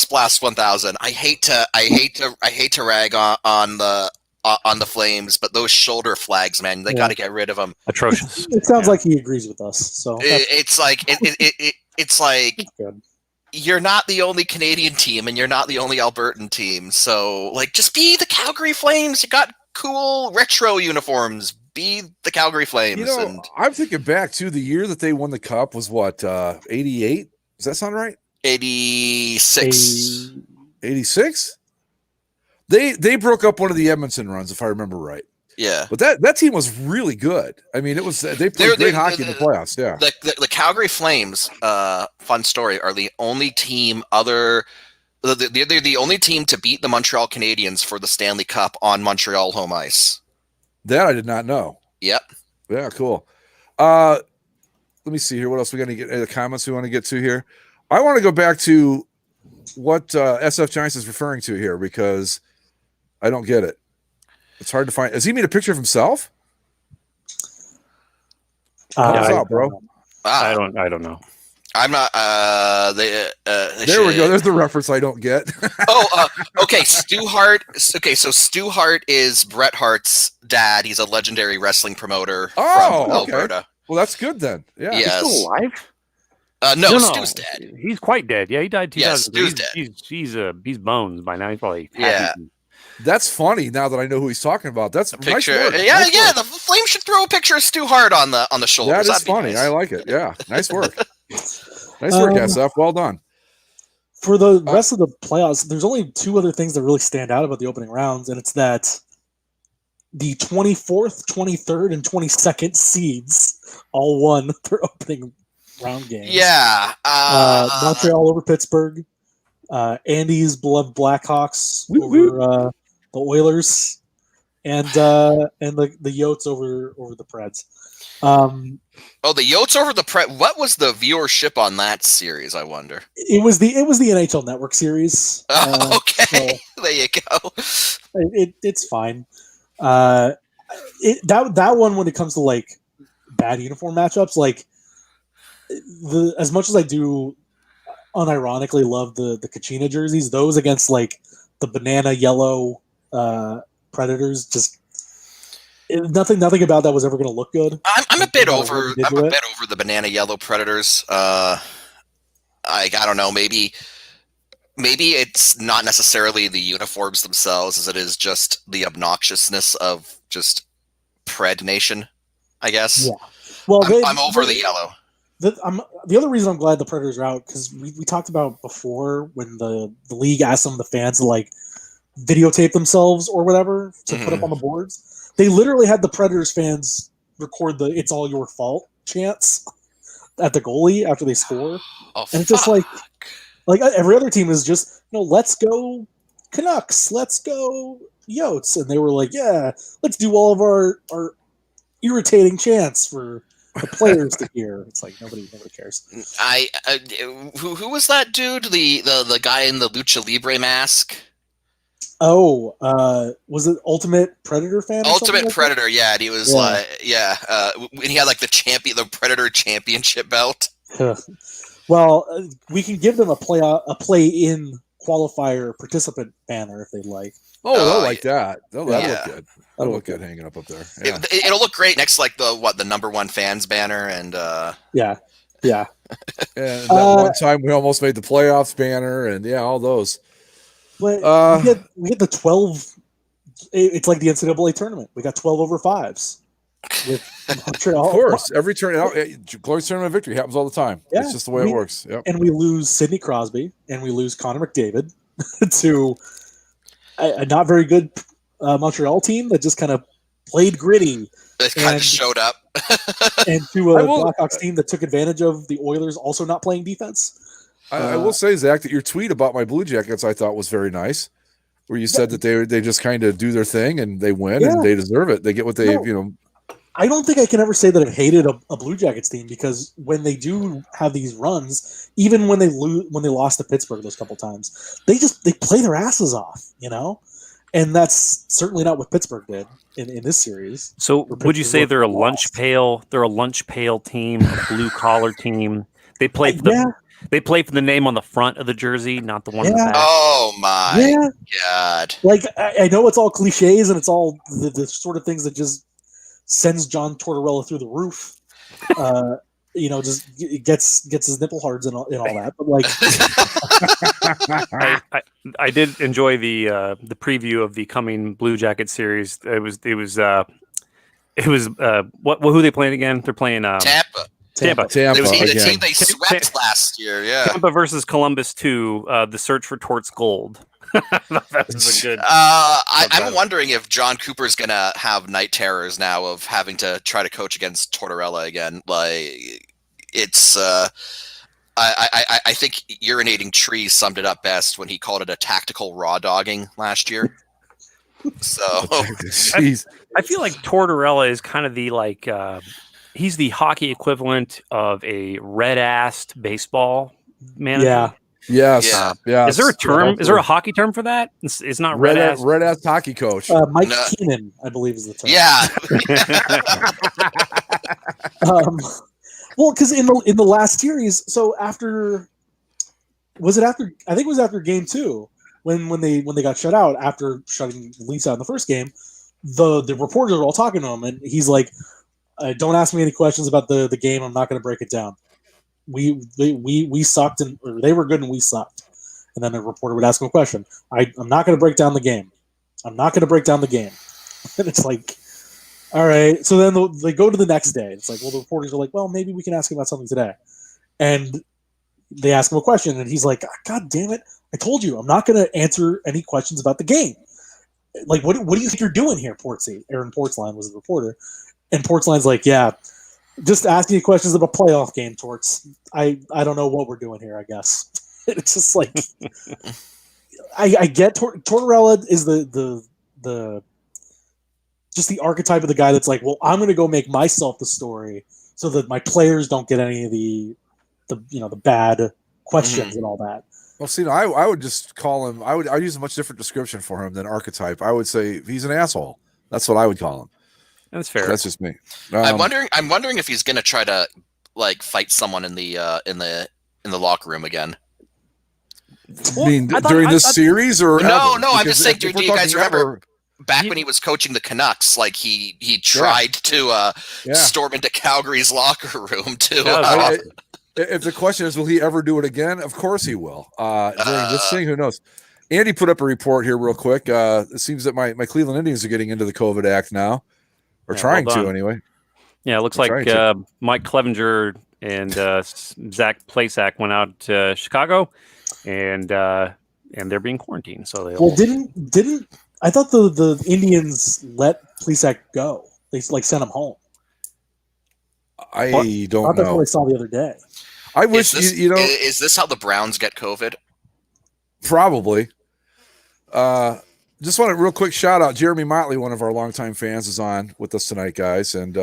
Blast 1000. I hate to rag on the Flames, but those shoulder flags, man, they got to get rid of them. Atrocious. It sounds like he agrees with us. So It's like good. You're not the only Canadian team, and you're not the only Albertan team. So, like, just be the Calgary Flames. You got cool retro uniforms. Be the Calgary Flames. I'm thinking back to the year that they won the cup was what, 88? Does that sound right? 86. 86? They broke up one of the Edmonton runs, if I remember right. Yeah, but that team was really good. I mean, they played great hockey in the playoffs. Yeah, the Calgary Flames. Fun story. Are the only team they're the only team to beat the Montreal Canadiens for the Stanley Cup on Montreal home ice. That I did not know. Yep. Yeah, cool. Let me see here. What else we got to get? The comments we want to get to here. I want to go back to what SF Giants is referring to here because I don't get it. It's hard to find. Has he made a picture of himself? What's up, bro? I don't know. I'm not. There we go. There's the reference I don't get. Okay. Stu Hart. Okay, so Stu Hart is Bret Hart's dad. He's a legendary wrestling promoter from Alberta. Well, that's good then. Yeah. Yes. He's still alive? No, Stu's dead. He's quite dead. Yeah, he died 2000. Yeah, Stu's dead. He's bones by now. He's probably yeah. That's funny now that I know who he's talking about. That's a picture. Nice work. Yeah, nice yeah. work. The Flames should throw a picture of Stu Hart on the shoulders. That is funny. Nice. I like it. Yeah, nice work. Nice work, SF. Well done. For the rest of the playoffs, there's only two other things that really stand out about the opening rounds, and it's that the 24th, 23rd, and 22nd seeds all won their opening round games. Yeah. Montreal over Pittsburgh. Andy's beloved Blackhawks over the Oilers, and the Yotes over the Preds. The Yotes over the Preds. What was the viewership on that series? I wonder. It was the NHL Network series. Okay, so there you go. It's fine. That one, when it comes to like bad uniform matchups, like as much as I do unironically love the Kachina jerseys, those against like the banana yellow Predators, just nothing about that was ever going to look good. I'm a bit over the banana yellow Predators. I don't know, maybe it's not necessarily the uniforms themselves as it is just the obnoxiousness of just Pred Nation, I guess. Yeah. Well, I'm over the yellow. The other reason I'm glad the Predators are out, because we talked about before when the league asked some of the fans to like videotape themselves or whatever to put up on the boards. They literally had the Predators fans record the "It's all your fault" chants at the goalie after they score, and it's just like every other team is just let's go Canucks, let's go Yotes, and they were like, yeah, let's do all of our irritating chants for the players to hear. It's like nobody cares. Who was that dude? The guy in the Lucha Libre mask? Was it Ultimate Predator fan? Or something Ultimate like Predator, yeah, and he was and he had like the Predator championship belt. that? Well, we can give them a play-in qualifier participant banner if they'd like. Oh, they'll Oh, like that. That'll look Yeah. good. That'll look good hanging up there. Yeah. It'll look great next to like the number one fans banner and Yeah. And that one time we almost made the playoffs banner, and all those. But we get the 12. It's like the NCAA tournament. We got 12 over 5s. With Montreal. Of course, every Glorious Tournament victory happens all the time. Yeah, It's just the way it works. Yep. And we lose Sidney Crosby and we lose Connor McDavid to a not very good Montreal team that just kind of played gritty. it kind of showed up. And to a Blackhawks team that took advantage of the Oilers also not playing defense. I will say, Zach, that your tweet about my Blue Jackets I thought was very nice, where you said that they just kind of do their thing and they win and they deserve it. They get what they I don't think I can ever say that I've hated a Blue Jackets team, because when they do have these runs, even when they lost to Pittsburgh those couple times, they play their asses off, and that's certainly not what Pittsburgh did in this series. So would you say they're a lunch pail? They're a lunch pail team, a blue collar team. They play for they play for the name on the front of the jersey, not the one in the back. Oh my god! Like I know it's all cliches and it's all the sort of things that just sends John Tortorella through the roof. Just gets his nipple hards and all that. But like, I did enjoy the preview of the coming Blue Jacket series. It was who they playing again? They're playing Tampa. It was the team they swept last year. Yeah, Tampa versus Columbus 2. The search for Torts Gold. That was a good. I'm wondering if John Cooper's gonna have night terrors now of having to try to coach against Tortorella again. Like it's, I think Urinating Tree summed it up best when he called it a tactical raw dogging last year. So I feel like Tortorella is kind of the he's the hockey equivalent of a red-assed baseball manager. Yeah. Yes. Yeah. Is there a term? Is there a hockky term for that? It's not red ass hockey coach. Mike Keenan, I believe, is the term. Yeah. Well, because in the last series, so I think it was after game 2 when they got shut out after shutting Leafs out in the first game. The reporters are all talking to him, and he's like, "Don't ask me any questions about the game. I'm not going to break it down. We sucked, or they were good and we sucked." And then the reporter would ask him a question. I'm not going to break down the game. I'm not going to break down the game. And it's like, all right. So then they go to the next day. It's like, well, the reporters are like, well, maybe we can ask him about something today. And they ask him a question, and he's like, God damn it. I told you, I'm not going to answer any questions about the game. Like, what do you think you're doing here, Portsy? Aaron Portsline was the reporter. And Portsline's like, yeah, just asking you questions about playoff game, Torts. I don't know what we're doing here, I guess. It's just like, I get Tortorella is the just the archetype of the guy that's like, well, I'm going to go make myself the story so that my players don't get any of the bad questions and all that. Well, see, I would just call him. I'd use a much different description for him than archetype. I would say he's an asshole. That's what I would call him. That's fair. That's just me. I'm wondering if he's gonna try to fight someone in the locker room again. I mean, during this series or no? Ever? I'm just saying. Do you guys remember back when he was coaching the Canucks? Like he tried to storm into Calgary's locker room too. If the question is, will he ever do it again? Of course he will. During this thing, who knows? Andy put up a report here real quick. It seems that my Cleveland Indians are getting into the COVID act now. Or trying to, anyway. Yeah, it looks like Mike Clevenger and Zach Plasak went out to Chicago, and they're being quarantined. So didn't I thought the Indians let Plasak go? They sent him home. I don't know. That's what I saw the other day. I wish is this how the Browns get COVID? Probably. Just want a real quick shout out. Jeremy Motley, one of our longtime fans, is on with us tonight, guys, and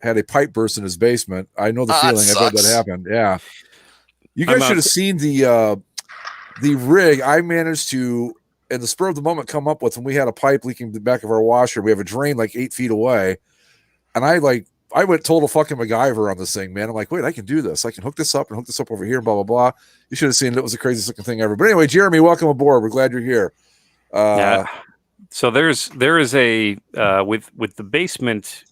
had a pipe burst in his basement. I know the feeling. I've heard that happened. Yeah, you guys should have seen the rig. I managed to and the spur of the moment come up with when we had a pipe leaking the back of our washer. We have a drain like 8 feet away, and I went total fucking MacGyver on this thing, man. I'm like, wait, I can do this. I can hook this up and hook this up over here, blah blah blah. You should have seen it. It was the craziest looking thing ever. But anyway, Jeremy, welcome aboard. We're glad you're here. Yeah. So there is a with the basement.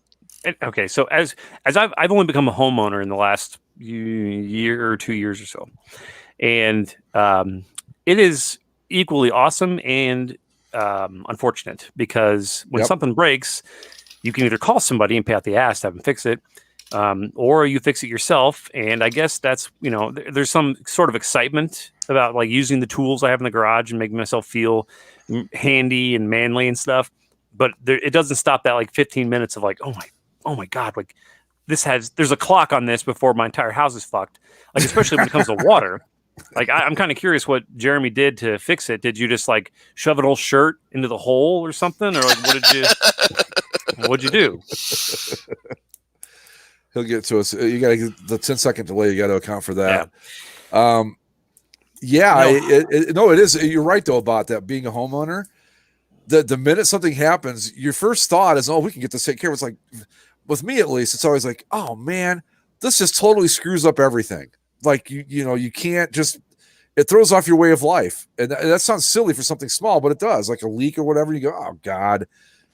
Okay, so as I've only become a homeowner in the last year or 2 years or so, and it is equally awesome and unfortunate because when something breaks, you can either call somebody and pay out the ass to have them fix it, or you fix it yourself. And I guess that's, there's some sort of excitement about like using the tools I have in the garage and making myself feel handy and manly and stuff. But it doesn't stop that like 15 minutes of like, oh my God, like there's a clock on this before my entire house is fucked. Like, especially when it comes to water. Like, I'm kind of curious what Jeremy did to fix it. Did you just like shove an old shirt into the hole or something? Or like, what'd you do? He'll get to us. You got to get the 10-second delay. You got to account for that. It is. You're right though about that being a homeowner. The minute something happens, your first thought is, "Oh, we can get this taken care of." It's like, with me at least, it's always like, "Oh man, this just totally screws up everything." Like you can't just. It throws off your way of life, and that sounds silly for something small, but it does. Like a leak or whatever, you go, "Oh God."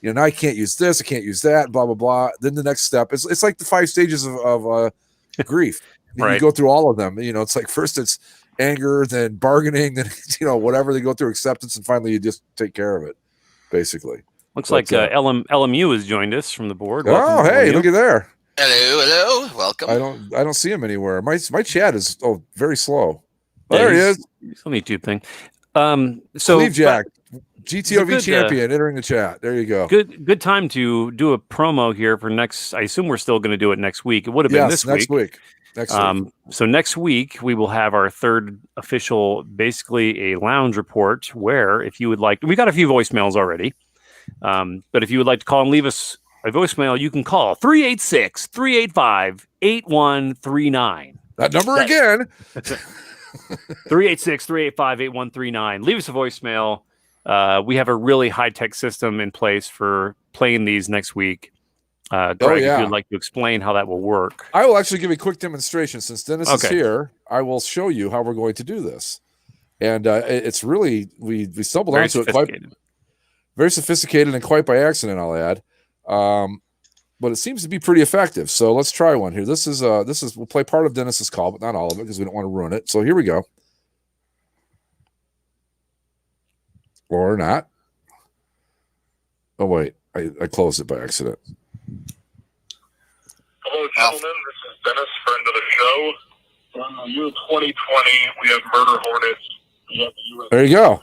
Now I can't use this, I can't use that, blah, blah, blah. Then the next step, it's like the 5 stages of grief. Right. You go through all of them. It's like first it's anger, then bargaining, then, whatever. They go through acceptance, and finally you just take care of it, basically. Looks like LMU has joined us from the board. Welcome, hey, look at there. Hello, welcome. I don't see him anywhere. My chat is very slow. Oh, there he is. He's on the YouTube thing. So Cleve Jack. GTOV champion entering the chat. There you go. Good time to do a promo here for next. I assume we're still going to do it next week. It would have been this week. Next week. So next week we will have our third official, basically a lounge report. Where if you would like, we got a few voicemails already. But if you would like to call and leave us a voicemail, you can call 386-385-8139. That number again. 386-385-8139. Leave us a voicemail. We have a really high-tech system in place for playing these next week. Greg, if you'd like to explain how that will work. I will actually give a quick demonstration. Since Dennis is here, I will show you how we're going to do this. And it's really, we stumbled onto it quite very sophisticated and quite by accident, I'll add. But it seems to be pretty effective. So let's try one here. This is we'll play part of Dennis's call, but not all of it because we don't want to ruin it. So here we go. Or not. Oh, wait. I closed it by accident. Hello, gentlemen. This is Dennis, friend of the show. From the year 2020, we have Murder Hornets. We have the U.S. There you go.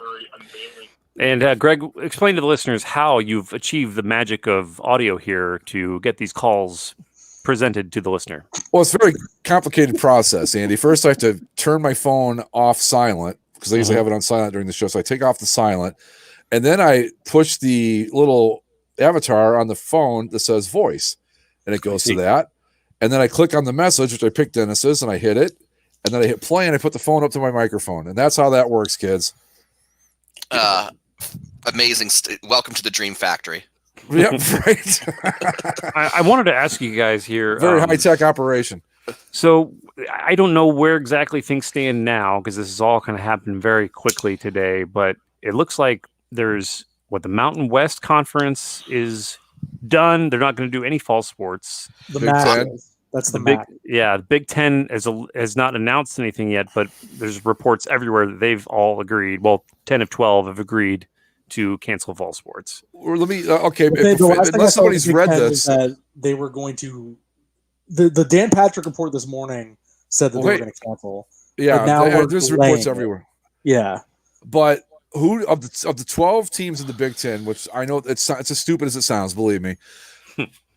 And Greg, explain to the listeners how you've achieved the magic of audio here to get these calls presented to the listener. Well, it's a very complicated process, Andy. First, I have to turn my phone off silent because I usually have it on silent during the show. So I take off the silent, and then I push the little avatar on the phone that says voice, and it goes to that. And then I click on the message, which I picked Dennis's, and I hit it. And then I hit play, and I put the phone up to my microphone. And that's how that works, kids. Amazing. Welcome to the Dream Factory. Yep, right. I wanted to ask you guys here. Very high-tech operation. So I don't know where exactly things stand now because this has all kind of happened very quickly today, but it looks like there's the Mountain West Conference is done. They're not going to do any fall sports. The MAC. That's the MAC. The Big Ten has not announced anything yet, but there's reports everywhere that they've all agreed. Well, 10 of 12 have agreed to cancel fall sports. Or let me unless somebody's read this, that they were going to. The Dan Patrick report this morning said that they were going to cancel. Yeah, now there's reports everywhere. Yeah, but who of the 12 teams in the Big Ten, which I know it's as stupid as it sounds, believe me.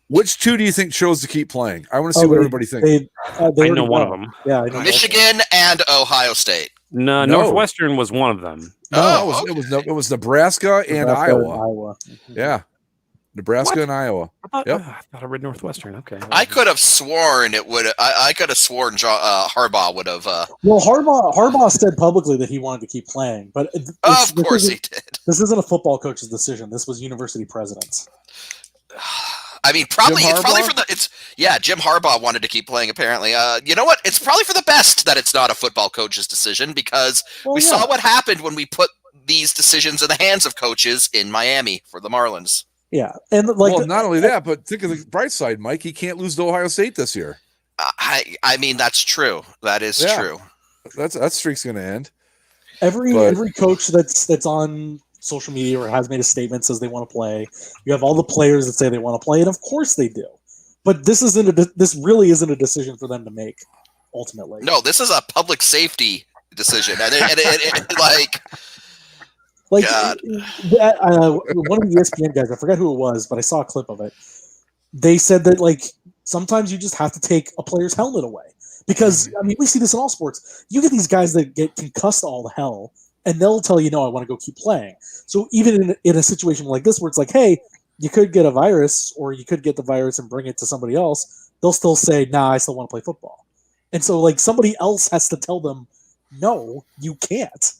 Which two do you think chose to keep playing? I want to see what everybody thinks. I know one of them. Yeah, I know Michigan and Ohio State. No, Northwestern was one of them. No, it was Nebraska and Iowa. Yeah. Nebraska What? and Iowa. I Yep. thought I read Northwestern. Okay. I could have sworn it would. I could have sworn Harbaugh would have. Well, Harbaugh said publicly that he wanted to keep playing, but Of course he did. This isn't a football coach's decision. This was university presidents. I mean, probably Jim it's probably Harbaugh? for the Jim Harbaugh wanted to keep playing. Apparently, you know what? It's probably for the best that it's not a football coach's decision because Well, we yeah. saw what happened when we put these decisions in the hands of coaches in Miami for the Marlins. Yeah, and like Well, not only that, but think of the bright side, Mike. He can't lose to Ohio State this year. I mean, that's true. That is Yeah. true. That streak's going to end. every but- every coach that's on social media or has made a statement says they want to play. You have all the players that say they want to play, and of course they do. But this really isn't a decision for them to make ultimately. No, this is a public safety decision, and it Like God. one of the ESPN guys, I forgot who it was, but I saw a clip of it. They said that like sometimes you just have to take a player's helmet away because I mean we see this in all sports. You get these guys that get concussed to all the hell, and they'll tell you, "No, I want to go keep playing." So even in a situation like this, where it's like, "Hey, you could get a virus, or you could get the virus and bring it to somebody else," they'll still say, "Nah, I still want to play football." And so like somebody else has to tell them, "No, you can't."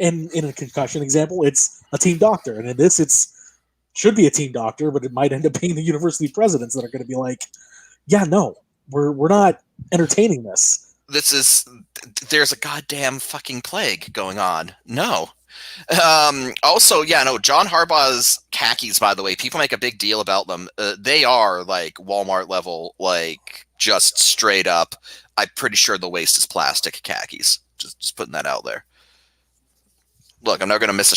And in a concussion example, it's a team doctor, and in this, should be a team doctor, but it might end up being the university presidents that are going to be like, "Yeah, no, we're not entertaining this." there's a goddamn fucking plague going on. No. Also, John Harbaugh's khakis, by the way, people make a big deal about them. They are like Walmart level, like just straight up. I'm pretty sure the waist is plastic khakis. Just putting that out there. Look, I'm never going to miss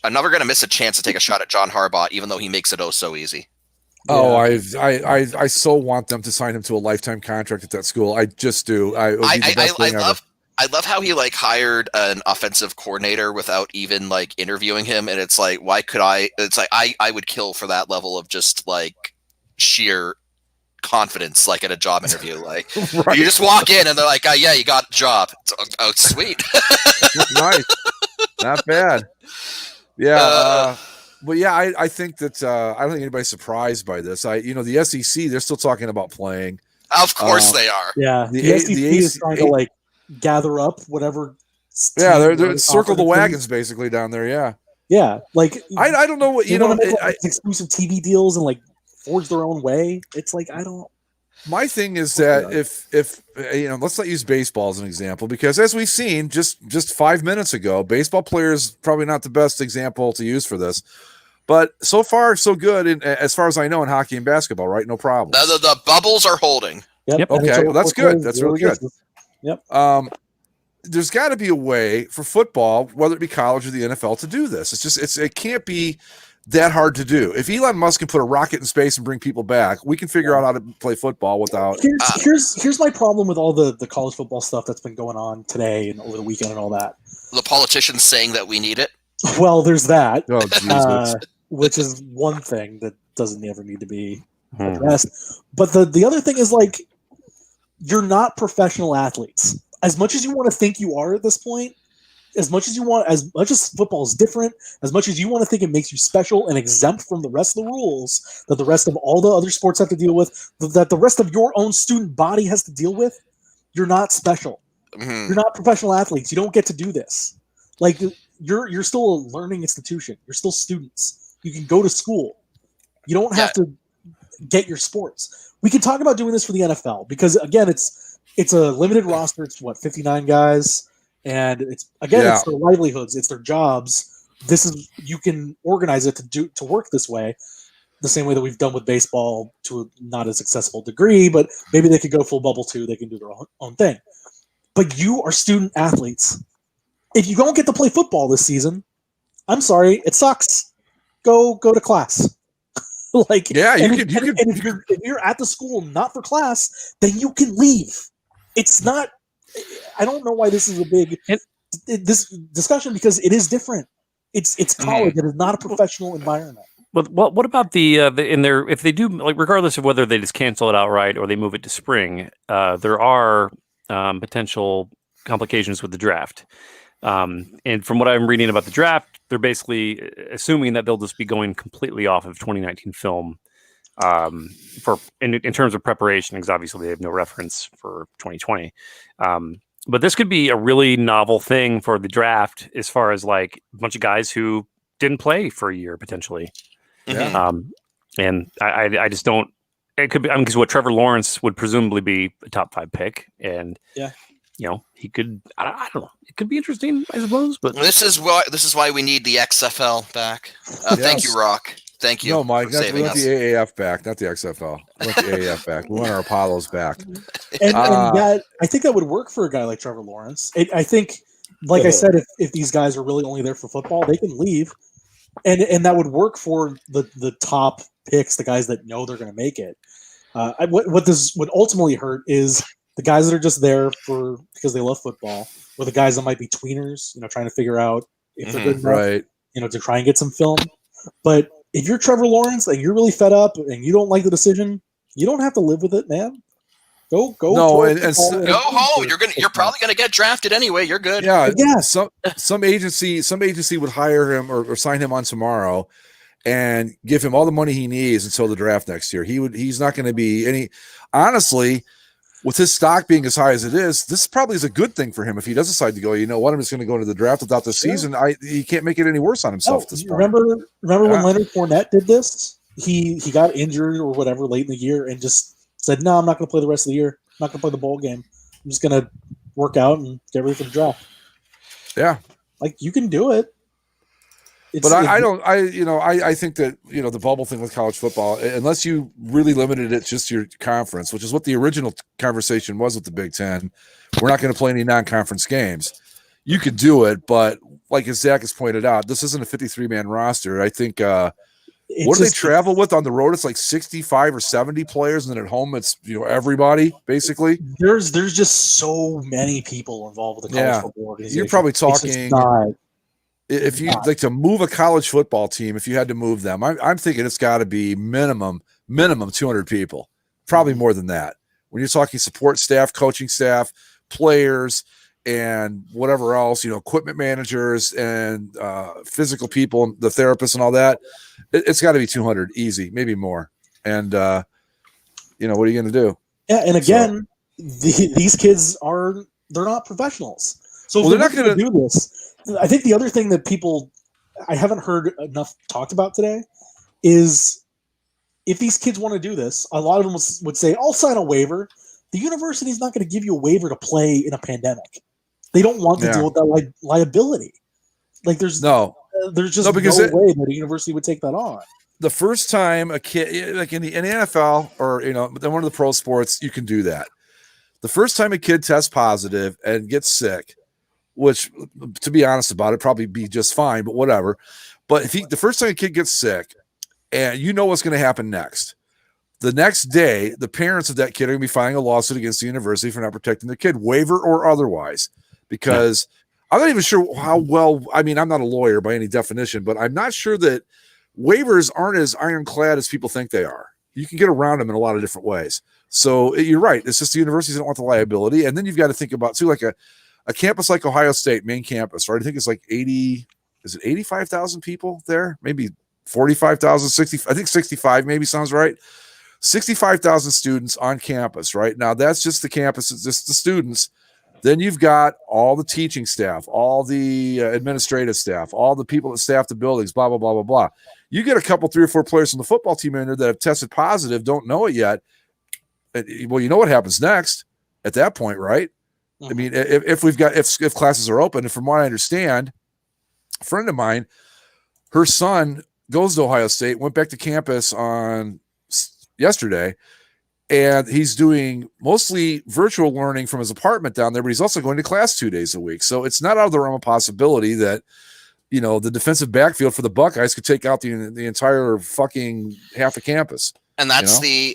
I'm never going to miss a chance to take a shot at John Harbaugh, even though he makes it oh so easy. Oh, I so want them to sign him to a lifetime contract at that school. I just do. It would be the best thing ever. I love how he like hired an offensive coordinator without even like interviewing him, and it's like, why could I? It's like I would kill for that level of just like sheer confidence, like at a job interview. Like Right. you just walk in and they're like, yeah, you got a job. Oh, sweet. Nice, not bad. Yeah, but yeah, I think that I don't think anybody's surprised by this. The SEC, they're still talking about playing. Of course they are. Yeah, The the A- SEC the is AC trying to like gather up whatever. Yeah, they're team circle the offered them. wagons basically down there. Yeah, Yeah, like I don't know what they wanna make, like, exclusive TV deals and like forge their own way. It's like I don't. My thing is that if let's not use baseball as an example, because as we've seen just 5 minutes ago, baseball players probably not the best example to use for this. But so far, so good, as far as I know, in hockey and basketball, right? No problem. The bubbles are holding. Yep. Okay, NHL well, that's players, good. That's really good. Yep. There's got to be a way for football, whether it be college or the NFL, to do this. It can't be that hard to do. If Elon Musk can put a rocket in space and bring people back, we can figure out how to play football without. Here's my problem with all the college football stuff that's been going on today and over the weekend and all that. The politicians saying that we need it. Well, there's that, Oh, Jesus. which is one thing that doesn't ever need to be addressed. But the other thing is like, you're not professional athletes. As much as you want to think you are at this point, as much as football is different, as much as you want to think it makes you special and exempt from the rest of the rules that the rest of all the other sports have to deal with, that the rest of your own student body has to deal with, you're not special. Mhm. You're not professional athletes. You don't get to do this. Like you're still a learning institution. You're still students. You can go to school. You don't have to get your sports. We can talk about doing this for the NFL because again, it's a limited roster. It's 59 guys, and it's their livelihoods. It's their jobs. You can organize it to work this way, the same way that we've done with baseball to a not as accessible degree, but maybe they could go full bubble too. They can do their own thing. But you are student athletes. If you don't get to play football this season, I'm sorry, it sucks. Go to class. Like Yeah, you could. and if you're at the school not for class, then you can leave. It's not. I don't know why this is a big this discussion because it is different. It's college. It is not a professional environment. But what about if they do, like, regardless of whether they just cancel it outright or they move it to spring, there are potential complications with the draft. And from what I'm reading about the draft, they're basically assuming that they'll just be going completely off of 2019 film in terms of preparation, because obviously they have no reference for 2020. But this could be a really novel thing for the draft, as far as like a bunch of guys who didn't play for a year potentially. Yeah. And I just don't. It could be because what Trevor Lawrence would presumably be a top 5 pick, and he could. I don't know. It could be interesting, I suppose. But this is why we need the XFL back. Thank you, Rock. Thank you. No, Mike, for saving we want us. the AAF back, not the XFL. We want the AAF back. We want our Apollos back. And that, I think that would work for a guy like Trevor Lawrence. I think, like I said, if these guys are really only there for football, they can leave, and that would work for the top picks, the guys that know they're going to make it. What this would ultimately hurt is the guys that are just there because they love football, or the guys that might be tweeners, trying to figure out if they're good enough, Right. To try and get some film. But if you're Trevor Lawrence and you're really fed up and you don't like the decision, you don't have to live with it, man. Go. No, and Go home. You're probably gonna get drafted anyway. You're good. Yeah. Yeah. Some agency would hire him or sign him on tomorrow and give him all the money he needs until the draft next year. He's not going to be any. Honestly, with his stock being as high as it is, this probably is a good thing for him if he does decide to go. You know what? I'm just going to go into the draft without the season. He can't make it any worse on himself. At this point. Remember when Leonard Fournette did this? He got injured or whatever late in the year and just said, "No, I'm not going to play the rest of the year. I'm not going to play the bowl game. I'm just going to work out and get ready for the draft." Yeah, like you can do it. But I think that, the bubble thing with college football, unless you really limited it just to your conference, which is what the original conversation was with the Big Ten, we're not going to play any non-conference games. You could do it, but like as Zach has pointed out, this isn't a 53-man roster. I think what do they travel with on the road? It's like 65 or 70 players, and then at home it's everybody basically. There's just so many people involved with the college football organization. You're probably talking. If you like to move a college football team, if you had to move them, I'm thinking it's got to be minimum 200 people, probably more than that. When you're talking support staff, coaching staff, players, and whatever else, equipment managers and physical people, the therapists and all that, it's got to be 200 easy, maybe more. And what are you going to do? Yeah, and again, these kids they're not professionals, so they're not going to do this. I think the other thing that I haven't heard enough talked about today is if these kids want to do this, a lot of them would say, "I'll sign a waiver." The university is not going to give you a waiver to play in a pandemic. They don't want to deal with that liability. Like there's just no way that a university would take that on. The first time a kid, like in the NFL or then one of the pro sports, you can do that. The first time a kid tests positive and gets sick, which, to be honest about it, probably be just fine, but whatever. But if the first time a kid gets sick, and what's going to happen next, the next day, the parents of that kid are going to be filing a lawsuit against the university for not protecting their kid, waiver or otherwise, because I'm not even sure how well. I mean, I'm not a lawyer by any definition, but I'm not sure that waivers aren't as ironclad as people think they are. You can get around them in a lot of different ways. So you're right. It's just the universities don't want the liability, and then you've got to think about too, like a campus like Ohio State, main campus, right? I think it's like 85,000 people there? Maybe 45,000, 60, I think 65 maybe sounds right. 65,000 students on campus, right? Now that's just the campus, it's just the students. Then you've got all the teaching staff, all the administrative staff, all the people that staff the buildings, blah, blah, blah, blah, blah. You get a couple, 3 or 4 players from the football team in there that have tested positive, don't know it yet. Well, you know what happens next at that point, right? I mean, if classes are open, and from what I understand, a friend of mine, her son goes to Ohio State, went back to campus on yesterday, and he's doing mostly virtual learning from his apartment down there, but he's also going to class 2 days a week. So it's not out of the realm of possibility that, the defensive backfield for the Buckeyes could take out the entire fucking half of campus. And that's the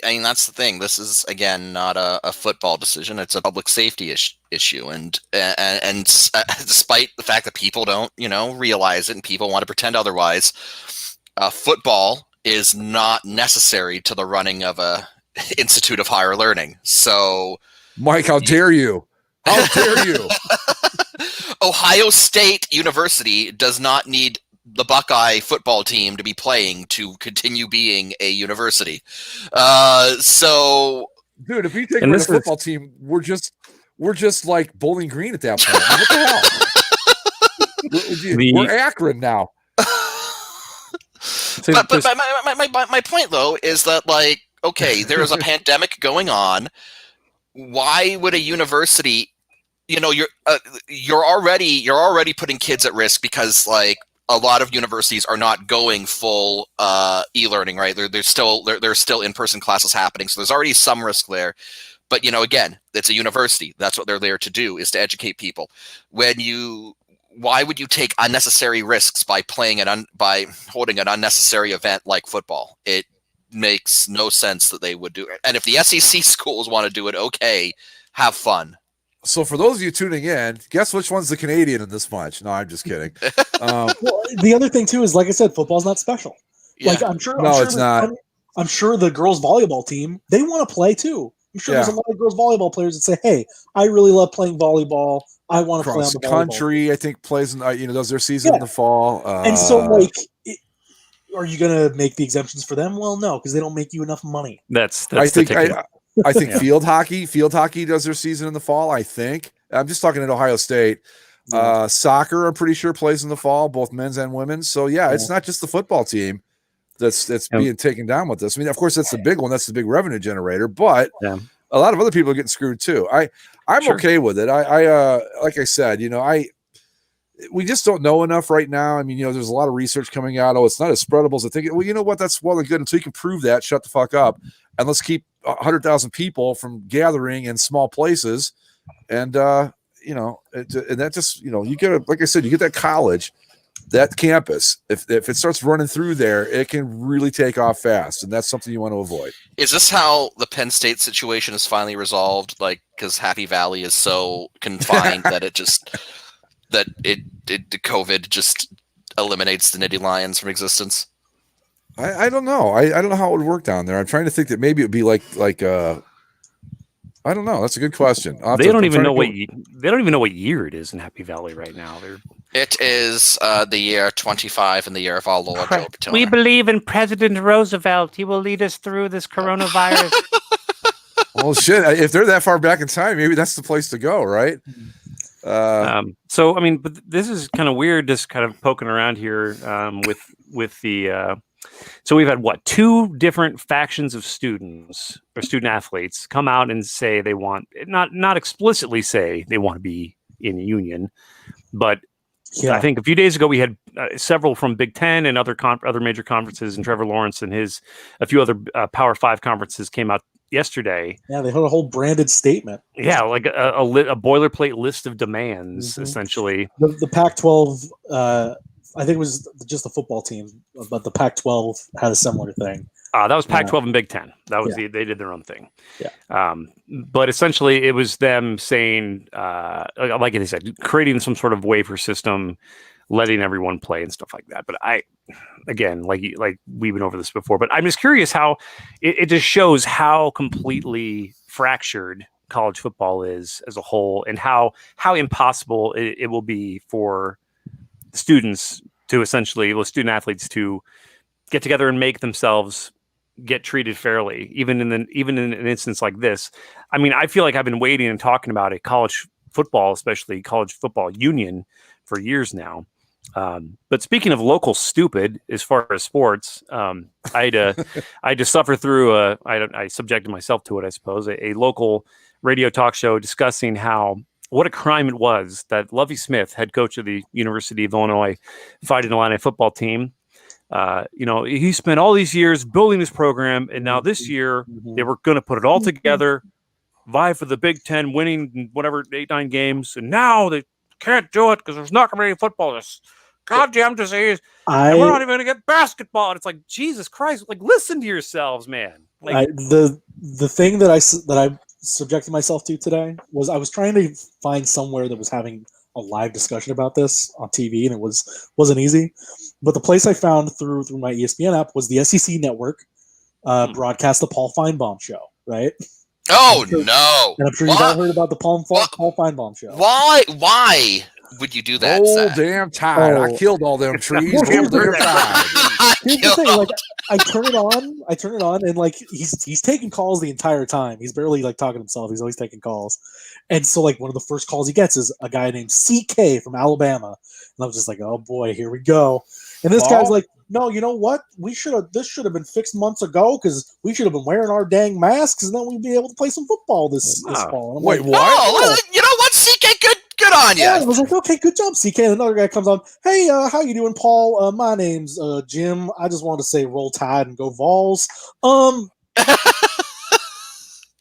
thing. This is, again, not a football decision. It's a public safety issue. And despite the fact that people don't, realize it and people want to pretend otherwise, football is not necessary to the running of a Institute of Higher Learning. So, Mike, how dare you? How dare you? Ohio State University does not need the Buckeye football team to be playing to continue being a university. So, dude, if we take And away the this is- football team, we're just like Bowling Green at that point. What the hell? We're Akron now. So but just- my point though is that, like, okay, there is a pandemic going on. Why would a university, you're already putting kids at risk because, like, a lot of universities are not going full e-learning, right? There's still in-person classes happening, so there's already some risk there. But again, it's a university. That's what they're there to do, is to educate people. Why would you take unnecessary risks by by holding an unnecessary event like football? It makes no sense that they would do it. And if the SEC schools want to do it, okay, have fun. So for those of you tuning in, guess which one's the Canadian in this bunch? No, I'm just kidding. Well, the other thing too is, like I said, football's not special. Yeah. Like I'm sure. No, it's not. I'm sure the girls volleyball team, they want to play too. I'm sure there's a lot of girls volleyball players that say, "Hey, I really love playing volleyball. I want to play on Cross the volleyball country, I think, plays in does their season in the fall. And so, like, are you going to make the exemptions for them? Well, no, because they don't make you enough money. that's I think the ticket. I think field hockey does their season in the fall. I think I'm just talking at Ohio State. Soccer, I'm pretty sure, plays in the fall, both men's and women's. So yeah, it's not just the football team that's being taken down with this. I mean, of course, that's the big one. That's the big revenue generator. But a lot of other people are getting screwed too. I'm okay with it. I like I said, we just don't know enough right now. I mean, there's a lot of research coming out. Oh, it's not as spreadable as I think. Well, you know what? That's well and good. Until you can prove that, shut the fuck up. And let's keep 100,000 people from gathering in small places. And, and that just, you get, like I said, you get that college, that campus. If it starts running through there, it can really take off fast. And that's something you want to avoid. Is this how the Penn State situation is finally resolved? Like, because Happy Valley is so confined that the COVID just eliminates the Nittany Lions from existence? I don't know. I don't know how it would work down there. I'm trying to think that maybe it would be like I don't know. That's a good question. They don't even know what year it is in Happy Valley right now. It is the year 25 in the year of our Lord Joe Paterno. We believe in President Roosevelt. He will lead us through this coronavirus. Well, shit. If they're that far back in time, maybe that's the place to go, right? So I mean, but this is kind of weird, just kind of poking around here with the. So we've had 2 different factions of students or student athletes come out and say they want, not explicitly say they want to be in a union, but I think a few days ago we had several from Big Ten and other major conferences, and Trevor Lawrence and a few other Power 5 conferences came out yesterday. Yeah, they had a whole branded statement. Yeah, like a boilerplate list of demands, essentially. The Pac-12. I think it was just the football team, but the Pac-12 had a similar thing. That was Pac-12 and Big Ten. That was they did their own thing. Yeah. But essentially, it was them saying, like they said, creating some sort of waiver system, letting everyone play and stuff like that. But again, like we've been over this before. But I'm just curious how it just shows how completely fractured college football is as a whole, and how impossible it will be for students to essentially, student athletes to get together and make themselves get treated fairly, even in an instance like this. I mean, I feel like I've been waiting and talking about a college football, especially college football union, for years now. But speaking of local stupid, as far as sports, I had to suffer through I subjected myself to it, I suppose, a local radio talk show discussing what a crime it was that Lovie Smith, head coach of the University of Illinois Fighting Illini football team, he spent all these years building this program, and now this year they were going to put it all together, vie for the Big Ten, winning whatever 8-9 games, and now they can't do it because there's not going to be any football. This goddamn disease, and we're not even going to get basketball. And it's like, Jesus Christ! Like, listen to yourselves, man. Like, the thing that I subjected myself to today was I was trying to find somewhere that was having a live discussion about this on TV, and it wasn't easy. But the place I found through my ESPN app was the SEC Network broadcast the Paul Feinbaum show, right? Oh, no. And I'm sure you've all heard about the Paul Feinbaum show. Why would you do that? Roll Zach? damn tide. I Oh. killed all them trees. Well, Roll here's the- damn tide. Here's the thing, like I turn it on, and like he's taking calls the entire time. He's barely like talking to himself. He's always taking calls, and so like one of the first calls he gets is a guy named CK from Alabama, and I was just like, oh boy, here we go. And this guy's Paul? like, no, you know what? This should have been fixed months ago because we should have been wearing our dang masks, and then we'd be able to play some football this Wow. fall. And I'm Wait, like, what? Oh, you know what, CK? Good on you. yeah, I was like, okay, good job, CK. And another guy comes on, hey, how you doing, Paul? My name's Jim. I just wanted to say roll tide and go Vols.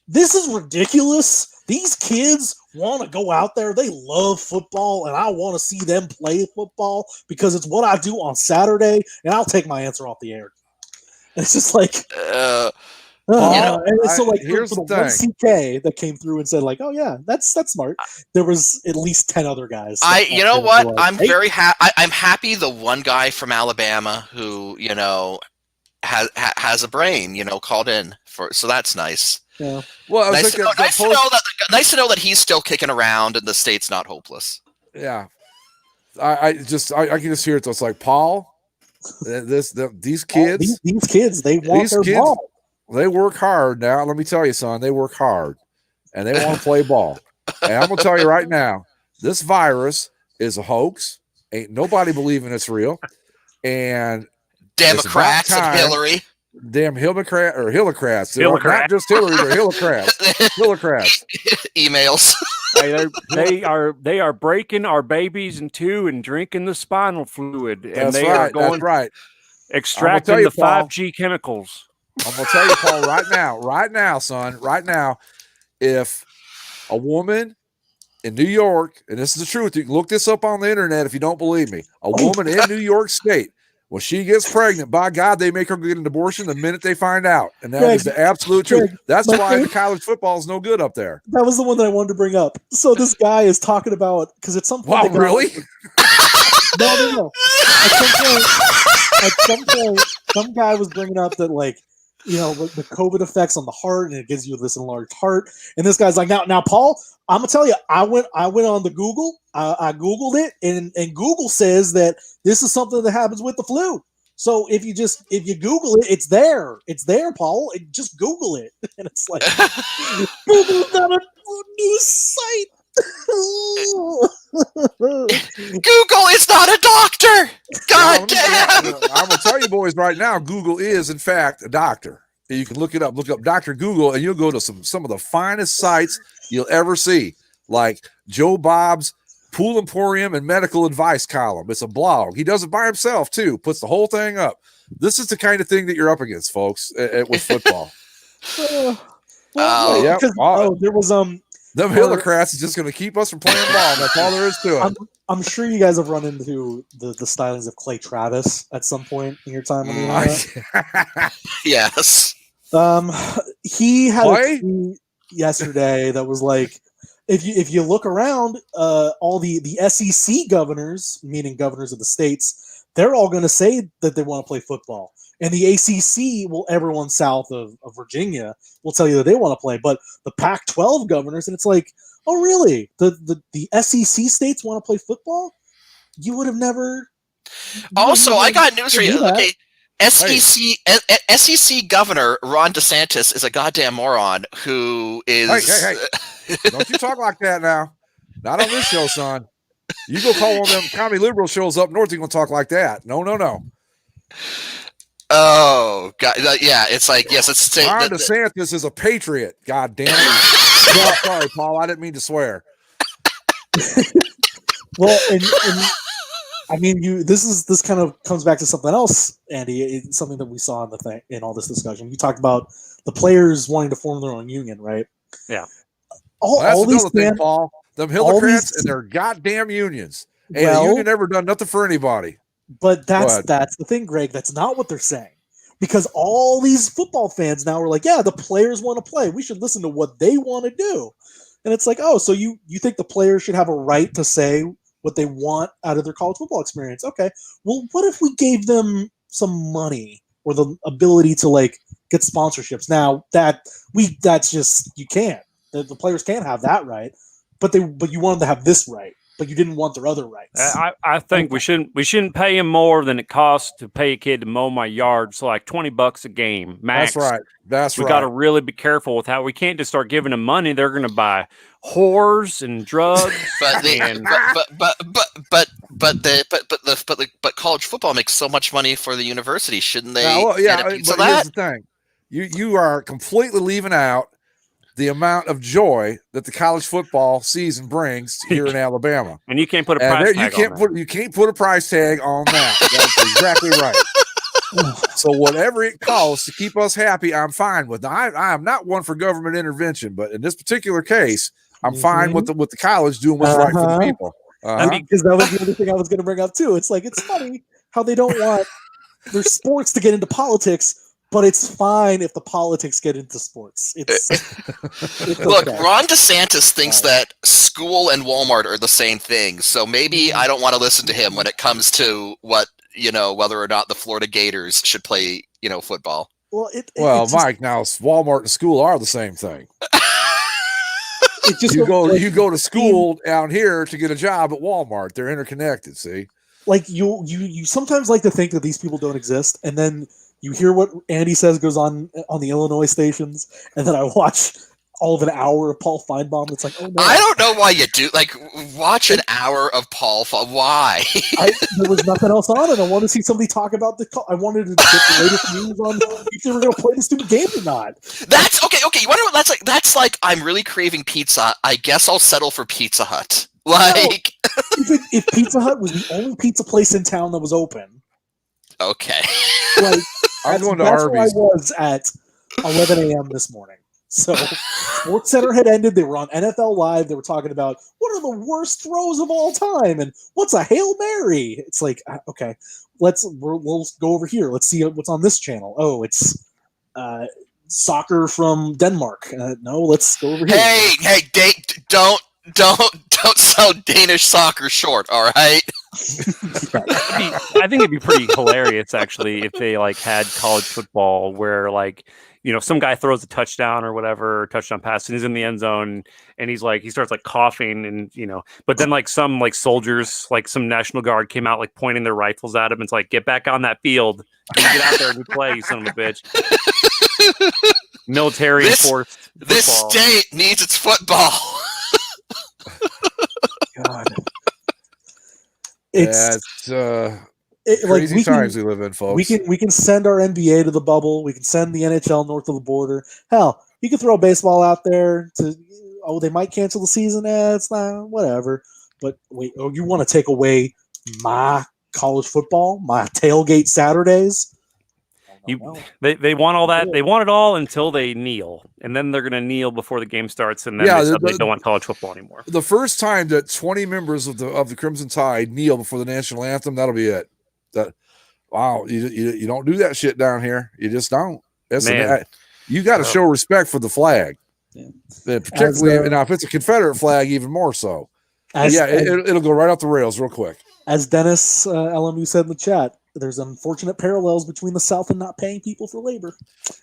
This is ridiculous. These kids want to go out there. They love football, and I want to see them play football because it's what I do on Saturday, and I'll take my answer off the air. It's just like, and so like here's for the the one thing. CK that came through and said like, oh yeah, that's smart. There was at least 10 other guys. You know what? I'm Hey, very happy. I'm happy the one guy from Alabama who has a brain, called in for. So that's nice. yeah. Well, I was Nice to, thinking know, that nice to know that he's still kicking around and the state's not hopeless. yeah. I can just hear it. It's like Paul. These kids. These kids, they want These their kids- ball. They work hard now. Let me tell you, son, they work hard and they want to play ball. And I'm going to tell you right now, this virus is a hoax. Ain't nobody believing it's real. And Democrats about and time. Hillary. damn Hillocrats. Hillocrats. Not just Hillary, they're Hillocrats. Hillocrats. Emails. Hey, they are breaking our babies in two and drinking the spinal fluid, and That's they right. are going That's right. extracting tell you, the Paul. 5G chemicals. I'm going to tell you, Paul, right now, son, right now, if a woman in New York, and this is the truth, you can look this up on the internet if you don't believe me, a woman in New York State, when she gets pregnant, by God, they make her get an abortion the minute they find out. And that is the absolute truth. Greg, That's my why favorite- the college football is no good up there. That was the one that I wanted to bring up. So this guy is talking about because at some point, Wow, they got- really? No. At some point, some guy was bringing up that like, the COVID effects on the heart, and it gives you this enlarged heart. And this guy's like, now, Paul, I'm gonna tell you, I went on the Google, I Googled it, and Google says that this is something that happens with the flu. So if you Google it, it's there, Paul. Just Google it, and it's like Google's not a news site. Google is not a doctor. God damn. I'm going to tell you, boys, right now, Google is, in fact, a doctor. You can look it up. Look up Dr. Google, and you'll go to some of the finest sites you'll ever see, like Joe Bob's Pool Emporium and Medical Advice column. It's a blog. He does it by himself, too. Puts the whole thing up. This is the kind of thing that you're up against, folks, with football. Well, yeah. there was Them Hillocrats is just going to keep us from playing ball. That's all there is to it. I'm sure you guys have run into the stylings of Clay Travis at some point in your time on the internet. Yes. He had Clay? a tweet yesterday that was like, if you look around, all the SEC governors, meaning governors of the states, they're all going to say that they want to play football. And the ACC, everyone south of Virginia will tell you that they want to play. But the Pac-12 governors, and it's like, oh, really? The SEC states want to play football? You would have never. Also, I got news for you. do that. Okay. SEC Governor Ron DeSantis is a goddamn moron who is. Hey. Don't you talk like that now. Not on this show, son. You go call one of them commie liberal shows up north, you're going to talk like that. No. Oh, God. Yeah, it's like, yes, it's. Ron DeSantis is a patriot. God damn it. No, sorry, Paul. I didn't mean to swear. Well, and I mean, this kind of comes back to something else, Andy. It's something that we saw in all this discussion. You talked about the players wanting to form their own union, right? Yeah. All these another thing, Paul. Them Hillocrats these- and their goddamn unions. Ain't Well- a union ever done nothing for anybody. But Go ahead. that's the thing, Greg. That's not what they're saying. Because all these football fans now are like, yeah, the players want to play. We should listen to what they want to do. And it's like, oh, so you think the players should have a right to say what they want out of their college football experience? Okay. Well, what if we gave them some money or the ability to like get sponsorships? Now that's just you can't. The players can't have that right. But you want them to have this right. but you didn't want their other rights. I think we shouldn't pay him more than it costs to pay a kid to mow my yard. So like $20 a game max. That's right. That's We right. got to really be careful with how we can't just start giving them money. They're going to buy whores and drugs. But college football makes so much money for the university. Shouldn't they yeah, get a piece of but here's that? the thing. You are completely leaving out the amount of joy that the college football season brings here in Alabama. And you can't put a And price there, tag on that. you can't put a price tag on that. That's exactly right. So whatever it costs to keep us happy, I'm fine with. Now, I am not one for government intervention, but in this particular case, I'm fine with the college doing what's right for the people. I mean, because that was the other thing I was going to bring up too. It's like, it's funny how they don't want their sports to get into politics, but it's fine if the politics get into sports. It's Look, okay. Ron DeSantis thinks that school and Walmart are the same thing. So maybe I don't want to listen to him when it comes to whether or not the Florida Gators should play, football. Well, Mike, now Walmart and school are the same thing. It just you go to school down here to get a job at Walmart. They're interconnected. See, like you sometimes like to think that these people don't exist, and then you hear what Andy says goes on the Illinois stations, and then I watch all of an hour of Paul Feinbaum. It's like, oh no! I don't know why you do watch an hour of Paul. Why? There was nothing else on it. I wanted to see somebody talk about I wanted to get the latest news on if they were going to play the stupid game or not. That's okay. Okay, you wonder what that's like? That's like I'm really craving pizza. I guess I'll settle for Pizza Hut. Like, if Pizza Hut was the only pizza place in town that was open, okay. Like I'm going to that's where I Arby's. was at 11 a.m. this morning. So Sports Center had ended. They were on NFL Live. They were talking about what are the worst throws of all time and what's a Hail Mary. It's like, okay, we'll go over here. Let's see what's on this channel. Oh, it's soccer from Denmark. No, let's go over here. Hey, don't sell Danish soccer short. All right. I think it'd be pretty hilarious actually if they had college football where some guy throws a touchdown or whatever, touchdown pass, and he's in the end zone, and he starts coughing, and but then some soldiers, some National Guard came out pointing their rifles at him. It's like, get back on that field, get out there and play, you son of a bitch. Military enforced football. This state needs its football. God. Crazy times we live in, folks. We can send our NBA to the bubble. We can send the NHL north of the border. Hell, you can throw baseball out there they might cancel the season. It's not whatever. But wait, you want to take away my college football, my tailgate Saturdays? They want all that. They want it all until they kneel, and then they're going to kneel before the game starts, and then they don't want college football anymore. The first time that 20 members of the Crimson Tide kneel before the national anthem, that'll be it. You don't do that shit down here. You just don't. You got to show respect for the flag. Yeah. Particularly now, if it's a Confederate flag, even more so. It'll go right off the rails real quick. As Dennis LMU said in the chat, there's unfortunate parallels between the South and not paying people for labor.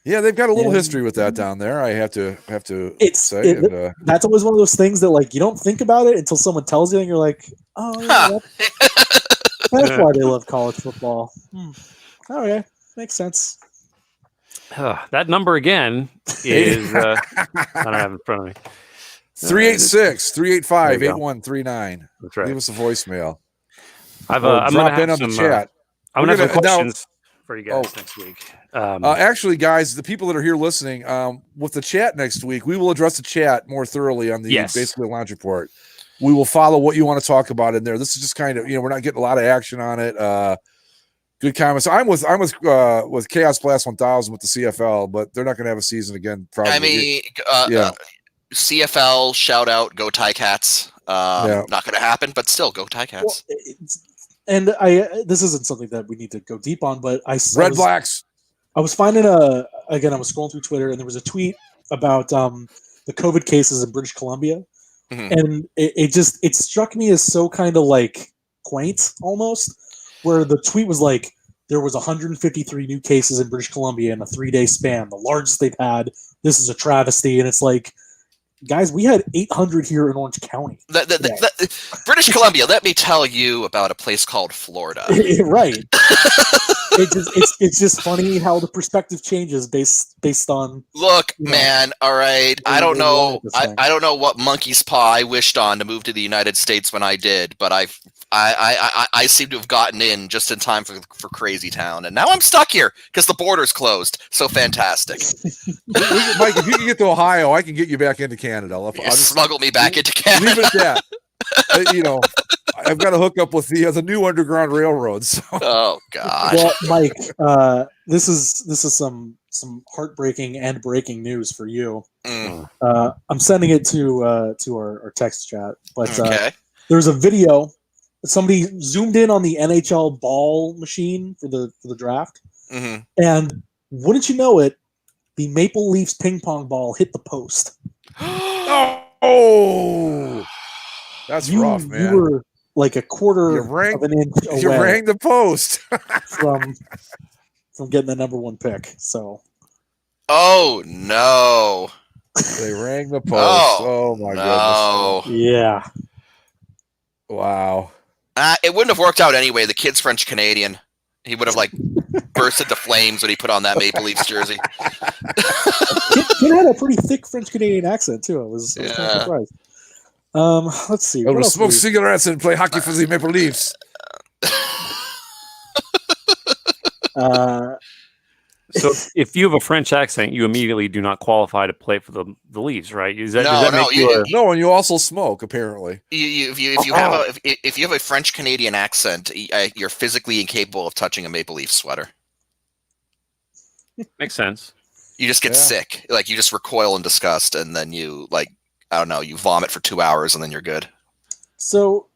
Yeah, they've got a little history with that down there. I have to say. That's always one of those things that you don't think about it until someone tells you, and you're like, oh, yeah, that's why they love college football. Okay, makes sense. That number again is I don't have it in front of me. 386-385-8139. That's right. Leave us a voicemail. I'm drop in on the chat. I'm going to have some questions for you guys next week. Actually, guys, the people that are here listening, with the chat next week, we will address the chat more thoroughly on the Basically Lounge Report. We will follow what you want to talk about in there. This is just kind of, we're not getting a lot of action on it. Good comments. I'm with Chaos Blast 1000 with the CFL, but they're not going to have a season again. Probably. I mean, CFL shout out, go Ticats. Not going to happen, but still, go Ticats. Well, and this isn't something that we need to go deep on, but Blacks. I was finding I was scrolling through Twitter, and there was a tweet about the COVID cases in British Columbia, and it struck me as so kind of quaint almost, where the tweet was there was 153 new cases in British Columbia in a 3-day span, the largest they've had. This is a travesty, and it's guys, we had 800 here in Orange County. British Columbia. Let me tell you about a place called Florida. Right. It's just funny how the perspective changes based on. Look, you know, man. All right. where I don't you are know. at this thing. I don't know what monkey's paw I wished on to move to the United States when I did, but I seem to have gotten in just in time for Crazy Town, and now I'm stuck here because the border's closed. So fantastic. Mike, if you can get to Ohio, I can get you back into Canada. I'll You just smuggle me back into Canada. leave it at that. I've got to hook up with the new underground railroads. So. Oh God. Well, Mike, this is some heartbreaking and breaking news for you. Mm, I'm sending it to our text chat, but okay. there's a video. Somebody zoomed in on the NHL ball machine for the draft, hmm and wouldn't you know it, the Maple Leafs ping pong ball hit the post. Oh, that's rough, man. You were like a quarter You rang- of an inch You away rang the post. from getting the number one pick. So Oh no. They rang the post. Oh my No. yeah, goodness. Wow. It wouldn't have worked out anyway. The kid's French Canadian. He would have like burst into flames when he put on that Maple Leafs jersey. he had a pretty thick French Canadian accent too. I was kind Yeah. of surprised. Let's see. I What would else smoke we- cigarettes and play hockey for the Maple Leafs. So if you have a French accent, you immediately do not qualify to play for the Leafs, right? Does that No, make you a, No, and you also smoke, apparently. If you have a French Canadian accent, you're physically incapable of touching a Maple Leaf sweater. makes sense? You just get Yeah. sick. Like you just recoil in disgust, and then you I don't know, you vomit for 2 hours, and then you're good. So,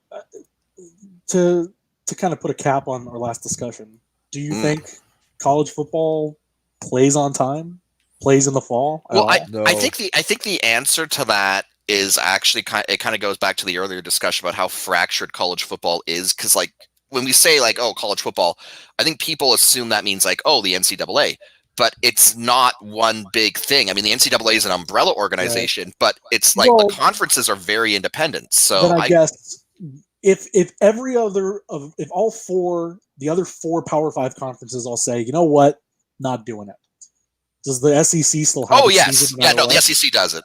to kind of put a cap on our last discussion, do you think college football plays on time, plays in the fall? at Well, all? No. I think the answer to that is actually kind of goes back to the earlier discussion about how fractured college football is. Because like when we say like, oh, college football, I think people assume that means like, oh, the NCAA. But it's not one big thing. I mean, the NCAA is an umbrella organization, but it's like Well, the conferences are very independent. So then I guess if all four the other four Power 5 conferences all say, you know what, not doing it. Does the SEC still have? oh a yes, season no yeah, matter no, the what? SEC does it.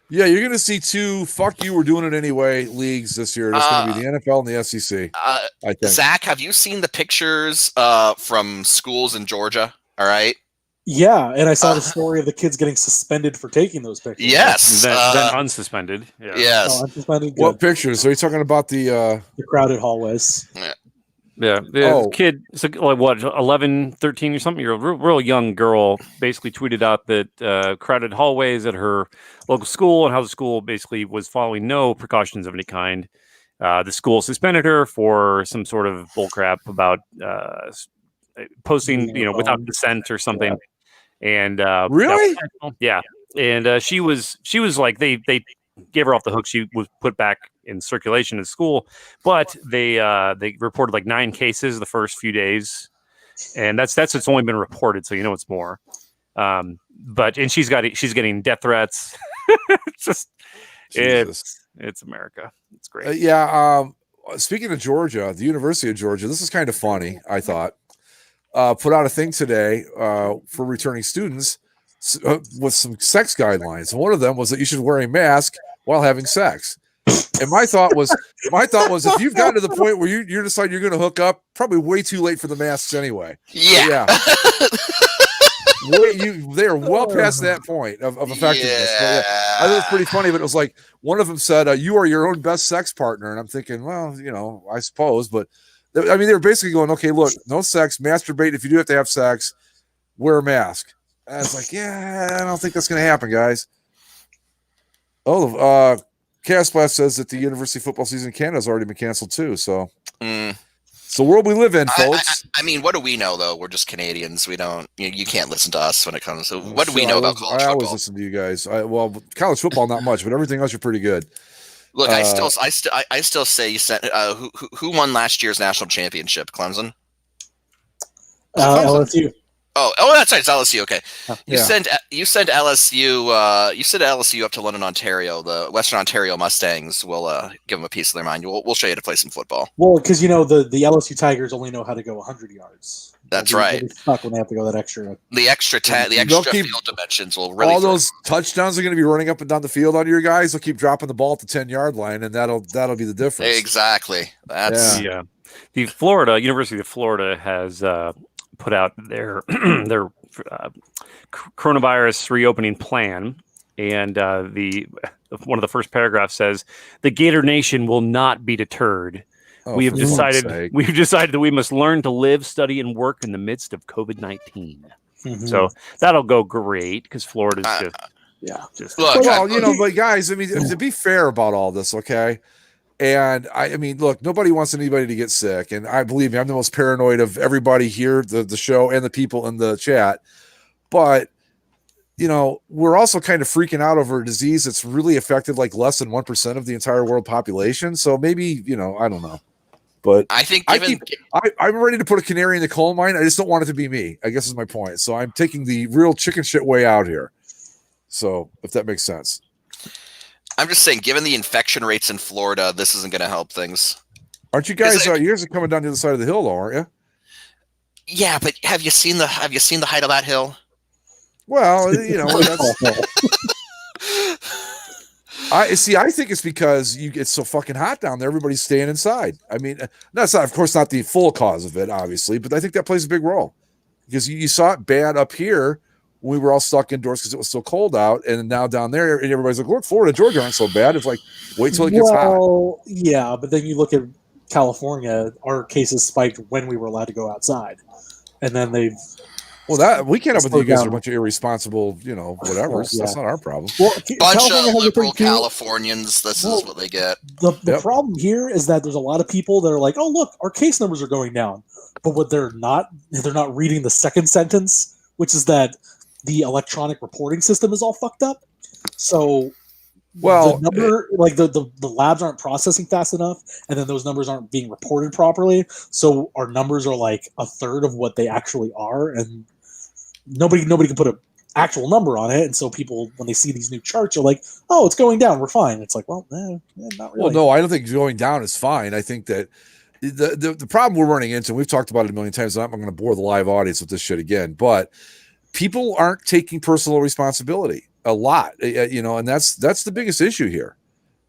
Yeah, you're going to see two "fuck you, we're doing it anyway" leagues this year. It's going to be the NFL and the SEC. I think. Zach, have you seen the pictures from schools in Georgia? All right. Yeah, and I saw the story of the kids getting suspended for taking those pictures. Yes. Then unsuspended. Yeah. Yes. Oh, unsuspended. What Good. pictures? Are you talking about the? The crowded hallways. Yeah, Oh. kid, so like what, 11, 13 or something? You're a real young girl. Basically, tweeted out that crowded hallways at her local school and how the school basically was following no precautions of any kind. The school suspended her for some sort of bullcrap about posting, without consent or something. And Really? yeah. And she was like they gave her off the hook. She was put back in circulation in school, but they reported like 9 cases the first few days, and that's what's only been reported. So it's more. But she's getting death threats. It's just Jesus. it's America. It's great. Yeah. Speaking of Georgia, the University of Georgia, this is kind of funny. I thought put out a thing today for returning students with some sex guidelines, and one of them was that you should wear a mask while having sex. And my thought was if you've gotten to the point where you decide you're going to hook up, probably way too late for the masks anyway. Yeah. They are well past that point of effectiveness. But yeah, I thought it was pretty funny, but it was like one of them said, "You are your own best sex partner," and I'm thinking, well, I suppose, but I mean, they were basically going, "Okay, look, no sex, masturbate. If you do have to have sex, wear a mask." And I was like, "Yeah, I don't think that's going to happen, guys." Oh, Chaos Blast says that the university football season in Canada has already been canceled too. So, it's the world we live in, folks. I mean, what do we know though? We're just Canadians. We don't. You can't listen to us when it comes. So, what do we know about college I always football? listen to you guys. College football not much, but everything else you're pretty good. Look, I still say you sent. Who won last year's national championship? Clemson. LSU. That's right. It's LSU. Okay, you Yeah. send LSU. You send LSU up to London, Ontario. The Western Ontario Mustangs will give them a piece of their mind. We'll show you how to play some football. Well, because the LSU Tigers only know how to go 100 yards. That's They'll right. be stuck when they have to go that extra. The extra They'll extra keep- field dimensions will really All throw those touchdowns are going to be running up and down the field on your guys. They'll keep dropping the ball at the 10-yard line, and that'll be the difference. exactly. That's Yeah. The University of Florida has put out their their coronavirus reopening plan, and one of the first paragraphs says the Gator Nation will not be deterred. Oh, We've for fuck's decided sake. that we must learn to live, study, and work in the midst of COVID-19. Mhm. So that'll go great because Florida's yeah. just look. Well, but guys, I mean, to be fair about all this, okay? And I mean, look, nobody wants anybody to get sick. And I believe me, I'm the most paranoid of everybody here, the show and the people in the chat. But, we're also kind of freaking out over a disease that's really affected like less than 1% of the entire world population. So maybe, I don't know. But I think I'm ready to put a canary in the coal mine. I just don't want it to be me, I guess is my point. So I'm taking the real chicken shit way out here. So if that makes sense. I'm just saying, given the infection rates in Florida, this isn't going to help things. Aren't you guys? You guys are coming down the other side of the hill, though, aren't you? Yeah, but have you seen the height of that hill? Well, I think it's because it's so fucking hot down there. Everybody's staying inside. I mean, that's not, of course, not the full cause of it, obviously, but I think that plays a big role because you saw it bad up here. We were all stuck indoors because it was so cold out, and now down there, and everybody's like, "Look, Florida, Georgia aren't so bad." It's like, wait till it gets hot. Yeah, but then you look at California; our cases spiked when we were allowed to go outside, and then they've. Well, that we can't have with you guys are a down. bunch of irresponsible, whatever. Yeah. That's not our problem. Well, Bunch California of has a liberal thing, too. Californians. This is what they get. The Yep. problem here is that there's a lot of people that are like, "Oh, look, our case numbers are going down," but what they're not reading the second sentence, which is that the electronic reporting system is all fucked up. So, Well, the number, like the labs aren't processing fast enough, and then those numbers aren't being reported properly. So our numbers are like a third of what they actually are, and nobody can put an actual number on it. And so people, when they see these new charts, are like, "Oh, it's going down. We're fine." It's like, well, not really. Well, no, I don't think going down is fine. I think that the problem we're running into, we've talked about it a million times, and I'm not going to bore the live audience with this shit again, but people aren't taking personal responsibility a lot, and that's the biggest issue here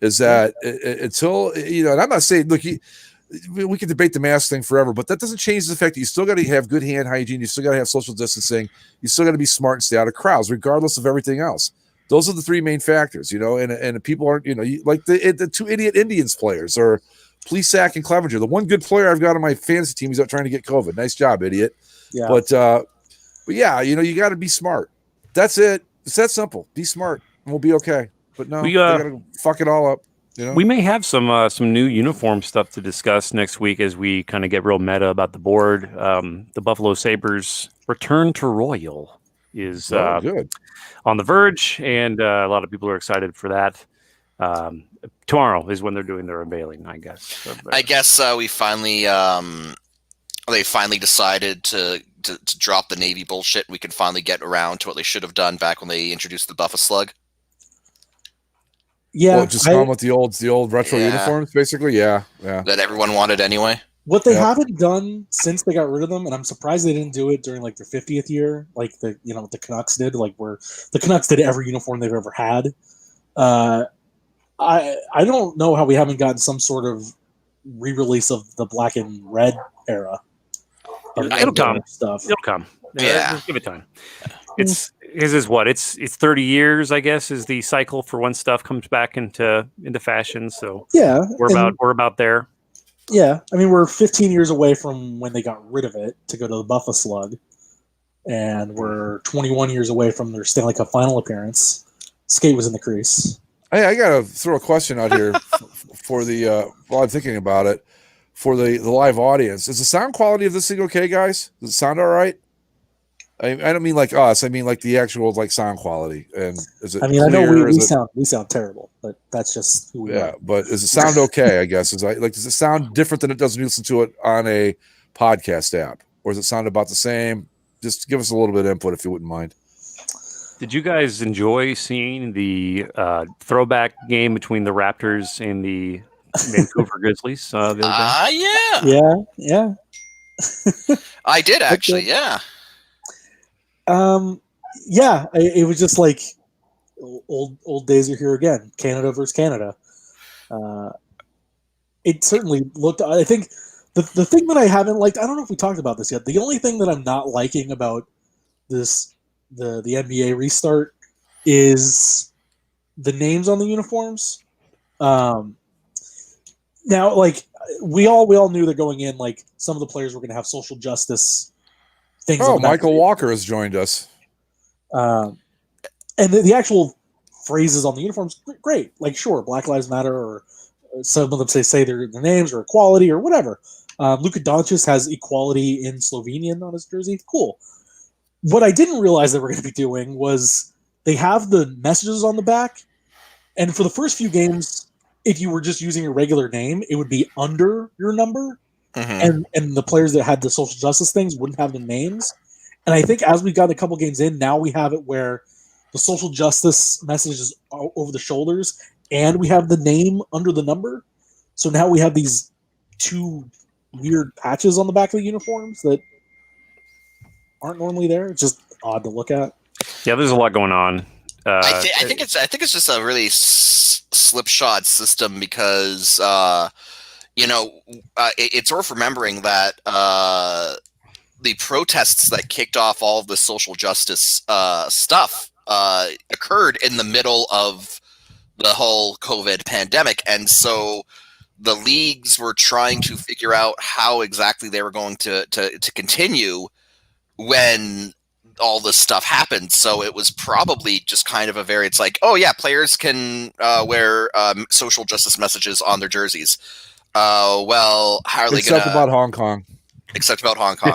is that until, and I'm not saying, look, we can debate the mask thing forever, but that doesn't change the fact that you still got to have good hand hygiene. You still got to have social distancing. You still got to be smart and stay out of crowds, regardless of everything else. Those are the three main factors, and people aren't, like the two idiot Indians players or Plesac and Clevenger. The one good player I've got on my fantasy team, he's out trying to get COVID. Nice job, idiot. Yeah. But yeah, you got to be smart. That's it. It's that simple. Be smart, and we'll be okay. But no, they got to fuck it all up. We may have some new uniform stuff to discuss next week as we kind of get real meta about the board. The Buffalo Sabres return to Royal is good on the verge, and a lot of people are excited for that. Tomorrow is when they're doing their unveiling, I guess. I guess we finally they finally decided to drop the Navy bullshit. We can finally get around to what they should have done back when they introduced the Buffa Slug. Yeah, well, just gone with the old retro uniforms, basically. Yeah. That everyone wanted anyway. What they haven't done since they got rid of them, and I'm surprised they didn't do it during like their 50th year, like the Canucks did, like where the Canucks did every uniform they've ever had. I don't know how we haven't gotten some sort of re-release of the black and red era. It'll come. Stuff. It'll come. Yeah. Just give it time. It's 30 years, I guess, is the cycle for when stuff comes back into fashion. So yeah, we're about there. Yeah, I mean we're 15 years away from when they got rid of it to go to the Buffa Slug, and we're 21 years away from their Stanley Cup final appearance. Skate was in the crease. Hey, I gotta throw a question out here for the while I'm thinking about it for the live audience. Is the sound quality of this thing okay, guys? Does it sound all right? I don't mean like us. I mean like the actual like sound quality. And is it? I mean, I know clear? we sound terrible, but that's just who we are. But does it sound okay? I guess does it sound different than it does when you listen to it on a podcast app, or does it sound about the same? Just give us a little bit of input if you wouldn't mind. Did you guys enjoy seeing the throwback game between the Raptors and the Vancouver Grizzlies the other day? Yeah. Yeah. I did actually. Yeah. Yeah. It was just like old days are here again. Canada versus Canada. It certainly looked. I think the thing that I haven't liked. I don't know if we talked about this yet. The only thing that I'm not liking about this the NBA restart is the names on the uniforms. Now, like we all knew that going in, like some of the players were going to have social justice things. Oh, on the Michael Walker has joined us. and the actual phrases on the uniforms, great. Like, sure, Black Lives Matter, or some of them say their names, or equality, or whatever. Luka Doncic has equality in Slovenian on his jersey. Cool. What I didn't realize they were going to be doing was they have the messages on the back, and for the first few games, if you were just using your regular name, it would be under your number, and the players that had the social justice things wouldn't have the names. And I think as we got a couple games in, now we have it where the social justice message is over the shoulders, and we have the name under the number. So now we have these two weird patches on the back of the uniforms that aren't normally there. It's just odd to look at. Yeah, there's a lot going on. I think it's just a really slipshod system because it's worth remembering that the protests that kicked off all of the social justice stuff occurred in the middle of the whole COVID pandemic, and so the leagues were trying to figure out how exactly they were going to continue when all this stuff happened. So it was probably just kind of it's like, oh yeah, players can wear social justice messages on their jerseys. Well, how are they Except about Hong Kong. Except about Hong Kong.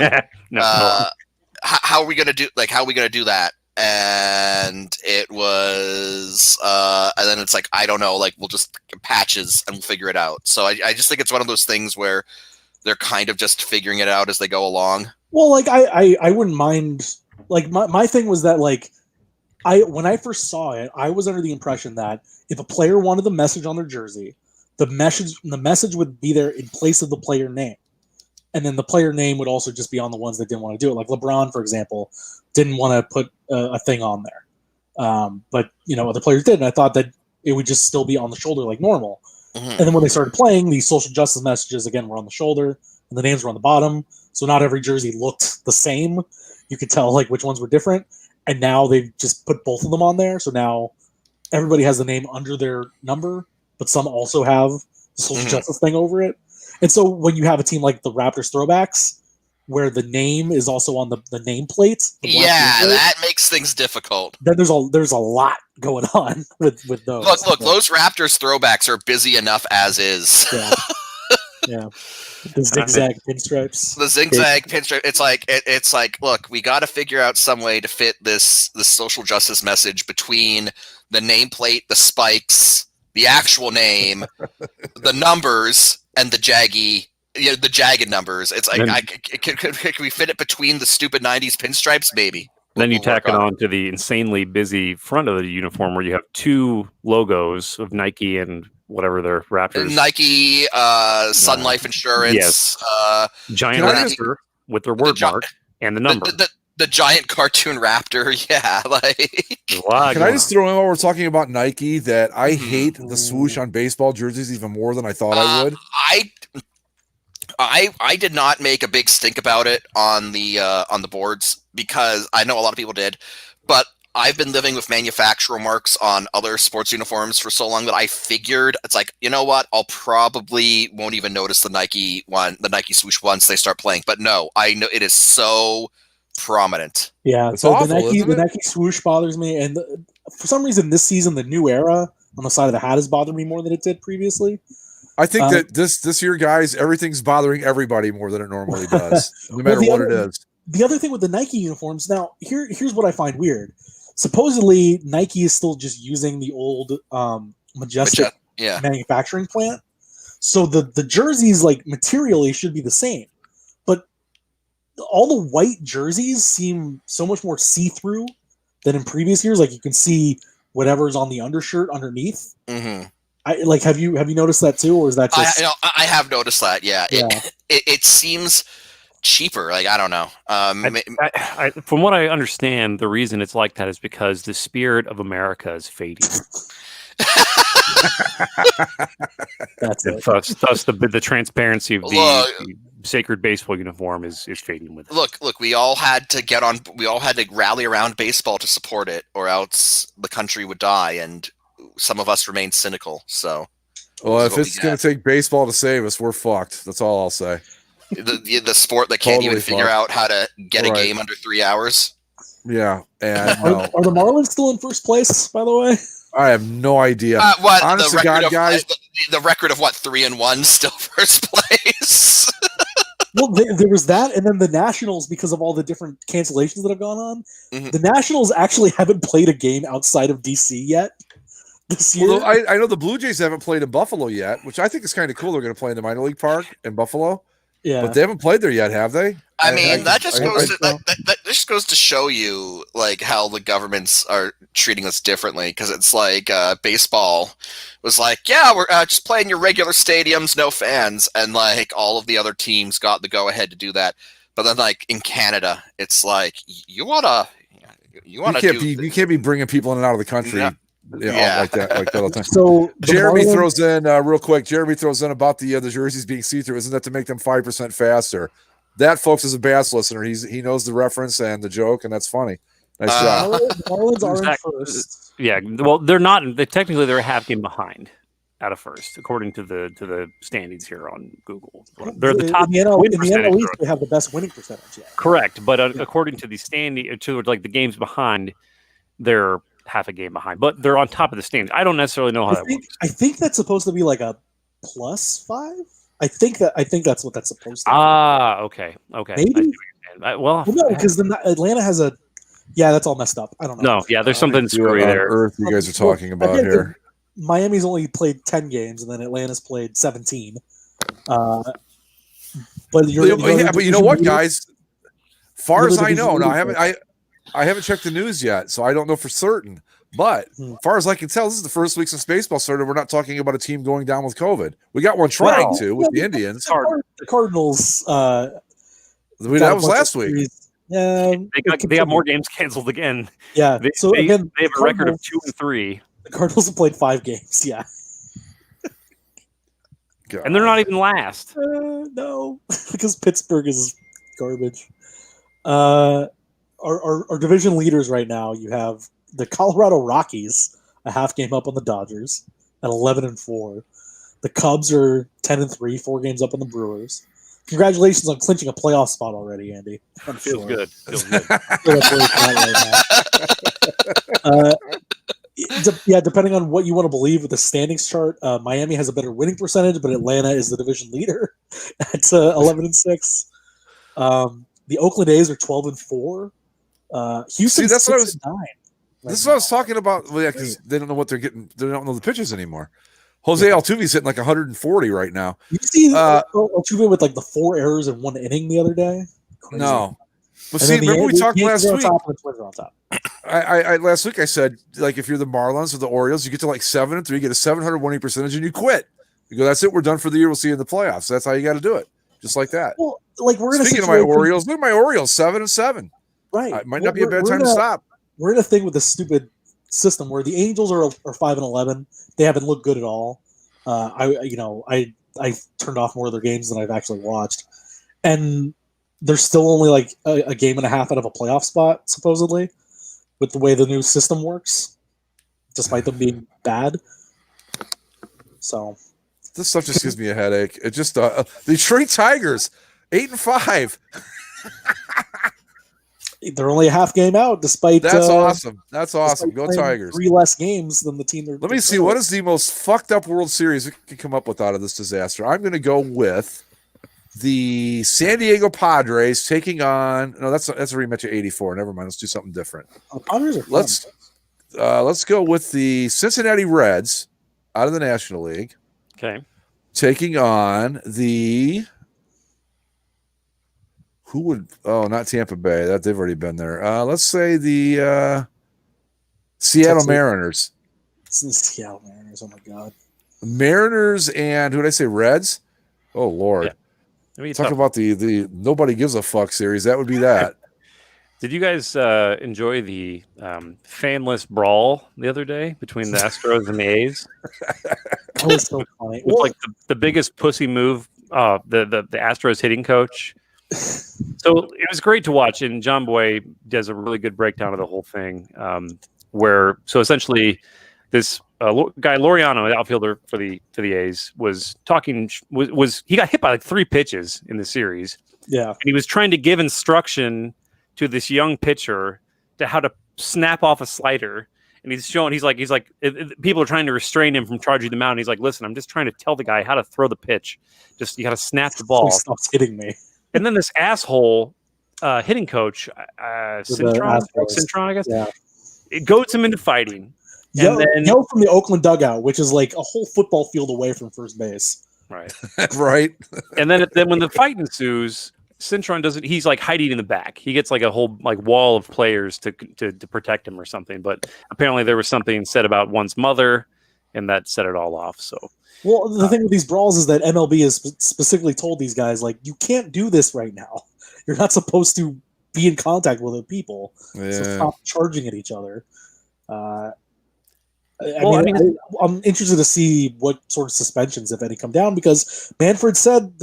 How are we gonna do? Like, how are we gonna do that? And it was, and then it's like, I don't know. Like, we'll just patches and we'll figure it out. So I just think it's one of those things where they're kind of just figuring it out as they go along. Well, like I wouldn't mind. Like my thing was that, like, when I first saw it, I was under the impression that if a player wanted the message on their jersey, the message would be there in place of the player name, and then the player name would also just be on the ones that didn't want to do it. Like LeBron, for example, didn't want to put a thing on there, but other players did, and I thought that it would just still be on the shoulder like normal. And then when they started playing, these social justice messages again were on the shoulder, and the names were on the bottom. So not every jersey looked the same. You could tell like which ones were different. And now they've just put both of them on there. So now everybody has the name under their number, but some also have the social justice thing over it. And so when you have a team like the Raptors throwbacks, where the name is also on the nameplate, that makes things difficult. Then there's a lot going on with those. Look, those Raptors throwbacks are busy enough as is. Yeah. The zigzag pinstripes. The zigzag pinstripe. It's like, look, we got to figure out some way to fit this social justice message between the nameplate, the spikes, the actual name, the numbers, and the jagged numbers. It's like, can we fit it between the stupid 90s pinstripes? Maybe. Then you tack it on to the insanely busy front of the uniform where you have two logos of Nike and whatever their Raptors. Nike, Sun Life Insurance. Yes. Giant Raptor with their word mark and the number. The giant cartoon raptor. Yeah. Can I just throw in while we're talking about Nike that I hate the swoosh on baseball jerseys even more than I thought I would? I did not make a big stink about it on the boards because I know a lot of people did, but I've been living with manufacturer marks on other sports uniforms for so long that I figured it's like, you know what, I'll probably won't even notice the Nike swoosh once they start playing. But no, I know it is so prominent. Yeah, it's so awful, the Nike swoosh bothers me, and for some reason this season the new era on the side of the hat has bothered me more than it did previously. I think that this year, guys, everything's bothering everybody more than it normally does, no matter what it is. The other thing with the Nike uniforms, now here's what I find weird. Supposedly, Nike is still just using the old Majestic manufacturing plant. So the jerseys, like, materially should be the same. But all the white jerseys seem so much more see-through than in previous years. Like you can see whatever's on the undershirt underneath. hmm Have you noticed that too, or is that just I have noticed that. Yeah, Yeah. It seems cheaper. Like I don't know. From what I understand, the reason it's like that is because the spirit of America is fading. that's And it? thus the transparency of Look. the sacred baseball uniform is fading with it. Look, we all had to rally around baseball to support it, or else the country would die, and some of us remain cynical. So, Well, this is if what we it's going get. to take baseball to save us, we're fucked. That's all I'll say. The sport that can't Totally even figure fucked. out how to get a Right. game under 3 hours. Yeah, and Are the Marlins still in first place? By the way, I have no idea. What Honest the to record God, of guys. the record of what 3-1 still first place. well, there was that, and then the Nationals, because of all the different cancellations that have gone on, Mhm. the Nationals actually haven't played a game outside of DC yet this year. Well, I know the Blue Jays haven't played in Buffalo yet, which I think is kind of cool. They're going to play in the minor league park in Buffalo, yeah, but they haven't played there yet, have they? I mean, that just goes I- to that just goes to show you like how the governments are treating us differently. Because it's like baseball was like, yeah, we're just playing your regular stadiums, no fans, and like all of the other teams got the go ahead to do that. But then, like in Canada, it's like you wanna you can't be bringing people in and out of the country, Yeah. all like that, like that all the time. So the Jeremy Marlins- throws in real quick. Jeremy throws in about the jerseys being see-through. Isn't that to make them 5% faster? That, folks, is a Bass listener. He knows the reference and the joke, and that's funny. Nice job. Marlins are in Exactly. first. Yeah, well, they're not. Technically, they're a half game behind out of first, according to the standings here on Google. They're the top in the NL, win in the percentage. NL East, they have the best winning percentage. Yeah. Correct, but according to the standing, to like the games behind, they're half a game behind, but they're on top of the standings. I don't necessarily know how that works. I think that's supposed to be like a +5. I think that's what that's supposed to be. Okay. I Maybe? see what you're saying. Well, No, because Atlanta has a. Yeah, that's all messed up. I don't know. no, yeah, there's something What screwy on there. earth you guys are talking about Again, here? Miami's only played 10 games, and then Atlanta's played 17. But But you know what, guys? Far You're as the I know, division now leader. I haven't checked the news yet, so I don't know for certain. But far as I can tell, this is the first week since baseball started. We're not talking about a team going down with COVID. We got one trying to with the Indians. The Cardinals. That got a was bunch last of week. series. Yeah, They got more games canceled again. Yeah. They, So they, again, they have the a record of Cardinals- 2-3, The Cardinals have played 5 games. Yeah. God. and they're not even last. No, because Pittsburgh is garbage. Our division leaders right now, you have the Colorado Rockies, a half game up on the Dodgers at 11-4. The Cubs are 10-3, 4 games up on the Brewers. Congratulations on clinching a playoff spot already, Andy. I'm Feels sure. good. Feels good. Feel that's where it's at right now. Yeah, depending on what you want to believe with the standings chart, Miami has a better winning percentage, but Atlanta is the division leader at 11-6. The Oakland A's are 12-4. Houston, that's what I 6-9. This is what I was talking about. Well, yeah, because they don't know what they're getting. They don't know the pitches anymore. Jose Altuve's hitting like 140 right now. You see Altuve with like the 4 errors in 1 inning the other day? Crazy. No. But And see, then the remember we talked Yankees last are on week. top and the Twins are on top. I last week I said, like, if you're the Marlins or the Orioles, you get to like 7-3, you get a 700 winning percentage, and you quit. You go, that's it, we're done for the year. We'll see you in the playoffs. That's how you got to do it, just like that. Well, like we're in Speaking a of my situation, Orioles, look at my Orioles, 7-7. right? It might not be a We're- bad we're time in to a- stop. We're in a thing with this stupid system where the Angels are 5-11. They haven't looked good at all. I turned off more of their games than I've actually watched, and they're still only like a game and a half out of a playoff spot, supposedly, with the way the new system works, despite them being bad. So This stuff just gives me a headache. It just the Detroit Tigers, 8-5. they're only a half game out, despite That's awesome. That's awesome. despite Go playing Tigers. 3 less games than the team. Let me see. What is the most fucked up World Series we can come up with out of this disaster? I'm going to go with the San Diego Padres taking on. No, that's a rematch of '84. Never mind. Let's do something different. Padres are fun. Let's go with the Cincinnati Reds out of the National League Okay. taking on the. Who would? Oh, not Tampa Bay. That they've already been there. Let's say the Seattle Texas. Mariners. It's the Seattle Mariners. Oh my god. Mariners and who did I say? Reds. Oh Lord. Yeah. I mean, Talk about the nobody gives a fuck series. That would be that. Did you guys enjoy the fanless brawl the other day between the Astros and the A's? That was so funny. It was like the biggest pussy move. The Astros hitting coach. So it was great to watch, and John Boy does a really good breakdown of the whole thing. Where essentially this guy Laureano, the outfielder for the A's, was talking. Was he got hit by like 3 pitches in the series? Yeah, and he was trying to give instruction to this young pitcher to how to snap off a slider. And he's like, people are trying to restrain him from charging them out. And he's like, listen, I'm just trying to tell the guy how to throw the pitch. Just, you got to snap the ball. Please stop hitting me. And then this asshole hitting coach, Cintron, I guess, Yeah. it goads him into fighting. Yell then- from the Oakland dugout, which is like a whole football field away from first base. Right. Right. And then when the fight ensues, Cintron doesn't. He's like hiding in the back. He gets like a whole like wall of players to protect him or something. But apparently there was something said about one's mother, and that set it all off. So, well, the thing with these brawls is that MLB has specifically told these guys like, you can't do this right now. You're not supposed to be in contact with other people. Yeah. So stop charging at each other. Well, I'm interested to see what sort of suspensions, if any, come down, because Manfred said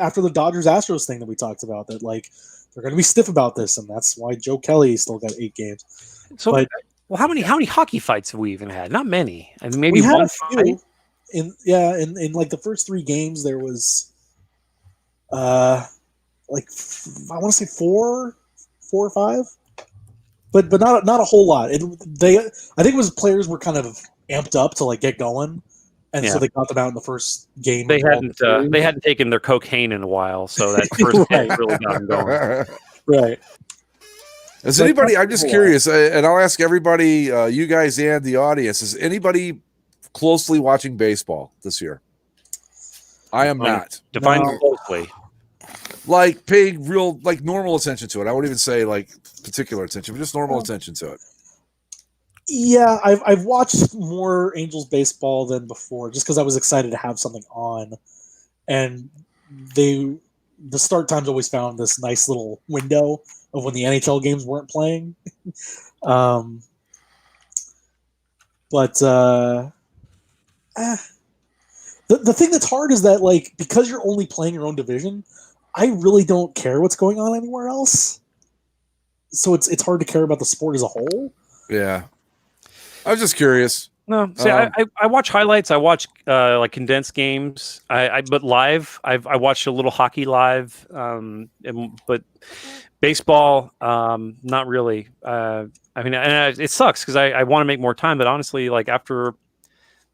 after the Dodgers Astros thing that we talked about, that like they're going to be stiff about this, and that's why Joe Kelly still got 8 games. So But- well, how many hockey fights have we even had? Not many. I mean, maybe We had one a fight. few. In like the first 3 games, there was I want to say 4 or 5. But not a whole lot. I think it was players were kind of amped up to like get going, and so Yeah. they got them out in the first game. They hadn't taken their cocaine in a while, so that first game really got them going. right. Is But anybody? that's I'm just cool. curious, and I'll ask everybody, you guys and the audience. Is anybody closely watching baseball this year? I am not. Define No. closely. Like paying real, like normal attention to it. I wouldn't even say like particular attention, but just normal attention to it. Yeah, I've watched more Angels baseball than before, just because I was excited to have something on, and the start times always found this nice little window of when the NHL games weren't playing. The thing that's hard is that like because you're only playing your own division, I really don't care what's going on anywhere else. So it's hard to care about the sport as a whole. Yeah, I was just curious. No, see, I watch highlights. I watch like condensed games. But live, I watched a little hockey live. But baseball, not really. I mean, and it sucks because I want to make more time. But honestly, like after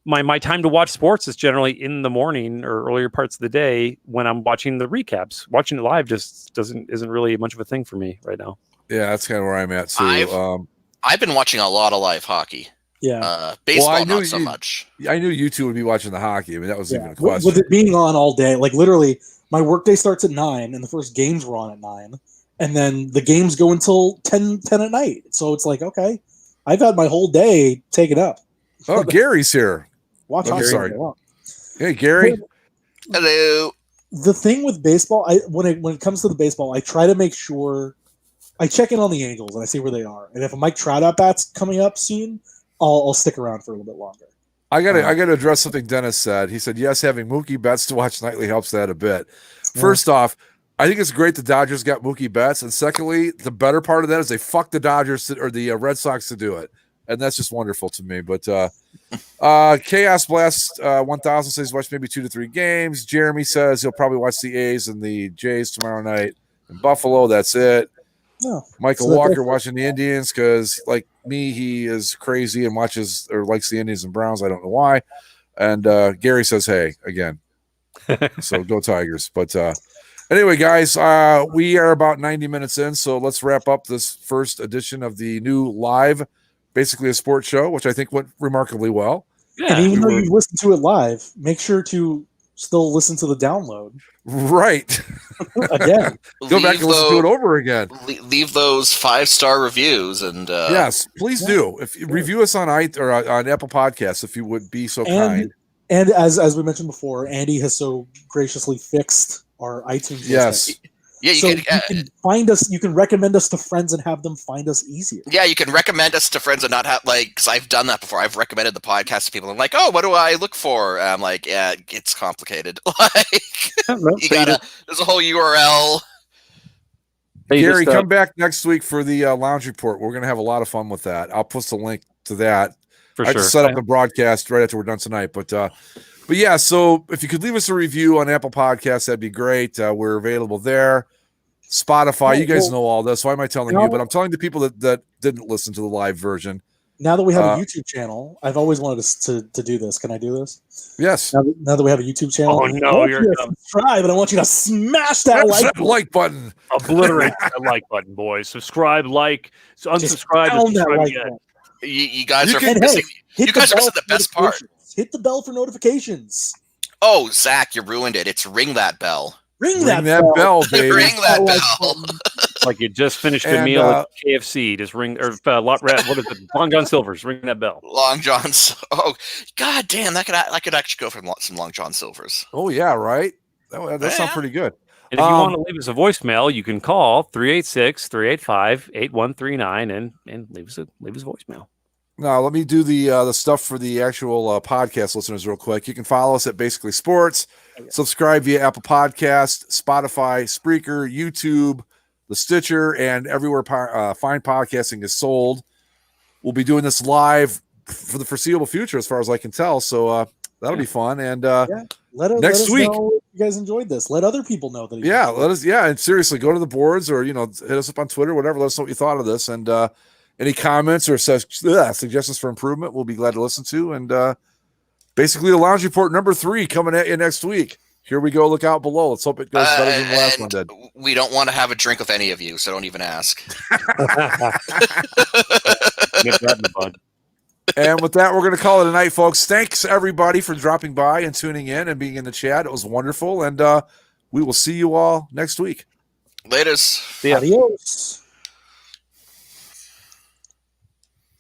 my time to watch sports is generally in the morning or earlier parts of the day when I'm watching the recaps. Watching it live just isn't really much of a thing for me right now. Yeah, that's kind of where I'm at too. I've been watching a lot of live hockey. Yeah. Baseball, I knew not so you- much. I knew you two would be watching the hockey. I mean, that was even a With question. it being on all day, like literally, my workday starts at 9, and the first games were on at 9, and then the games go until 10 at night. So it's like, okay, I've had my whole day taken up. Oh, Gary's here. Watch Oh, hockey all sorry. day long. Hey, Gary. Hello. The thing with baseball, when it comes to the baseball, I try to make sure I check in on the Angels and I see where they are. And if a Mike Trout at bat's coming up soon, I'll stick around for a little bit longer. I gotta address something Dennis said. He said, yes, having Mookie Betts to watch nightly helps that a bit. Yeah. First off, I think it's great the Dodgers got Mookie Betts. And secondly, the better part of that is they fucked the Dodgers or the Red Sox to do it. And that's just wonderful to me. But Chaos Blast 1000 says watch maybe 2 to 3 games. Jeremy says he'll probably watch the A's and the Jays tomorrow night in Buffalo. That's it. No. Michael So Walker that's- watching the Indians because, like me, he is crazy and watches or likes the Indians and Browns. I don't know why. And Gary says, hey, again. So go Tigers. But anyway, guys, we are about 90 minutes in. So let's wrap up this first edition of the new live, basically a sports show, which I think went remarkably well. And even though you listen to it live, make sure to still listen to the download Right. again. Go back and listen to it over again. Leave those 5-star reviews and Yes, please do. If you review us on on Apple Podcasts, if you would be so kind. And as we mentioned before, Andy has so graciously fixed our iTunes. Yes. list. Yeah, So you can find us. You can recommend us to friends and have them find us easier. Yeah, you can recommend us to friends and not have because I've done that before. I've recommended the podcast to people. I'm like, oh, what do I look for? And I'm like, yeah, it's complicated. There's a whole URL. Gary, come back next week for the Lounge Report. We're going to have a lot of fun with that. I'll post a link to that. For I sure. just set up the broadcast right after we're done tonight. But yeah, so if you could leave us a review on Apple Podcasts, that'd be great. We're available there. Spotify, you guys know all this. Why am I telling you? But I'm telling the people that didn't listen to the live version. Now that we have a YouTube channel, I've always wanted us to do this. Can I do this? Yes. Now that we have a YouTube channel, Oh no, you're subscribe, and I want you to smash that like button. Obliterate that like button, boys. Subscribe, like, unsubscribe. Pound that Subscribe like again. button. You guys You are can- missing. Hit You guys are bell missing the for best part. notifications. Hit the bell for notifications. Oh, Zach, you ruined it. It's ring that bell. Ring Ring that bell, baby. Ring that Like bell. button. Like you just finished a And, meal at KFC. Just ring or what is it? Long John Silver's. Ring that bell. Long John's. Oh, god damn! I could actually go for some Long John Silvers. Oh, yeah, right? That sounds pretty good. And if you want to leave us a voicemail, you can call 386-385-8139 and leave us a voicemail. Now, let me do the stuff for the actual podcast listeners real quick. You can follow us at Basically Sports. Subscribe via Apple Podcast, Spotify, Spreaker, YouTube, the Stitcher, and everywhere fine podcasting is sold. We'll be doing this live for the foreseeable future, as far as I can tell. So that'll be fun. And Let next us week, know if you guys enjoyed this. Let other people know that. let us. Yeah, and seriously, go to the boards or hit us up on Twitter, whatever. Let us know what you thought of this, and any comments or suggestions for improvement, we'll be glad to listen to. And basically, the Lounge Report number 3 coming at you next week. Here we go. Look out below. Let's hope it goes better than the last one did. We don't want to have a drink with any of you, so don't even ask. Get that in the bud. And with that, we're going to call it a night, folks. Thanks, everybody, for dropping by and tuning in and being in the chat. It was wonderful. And we will see you all next week. Laters. See ya. Adios.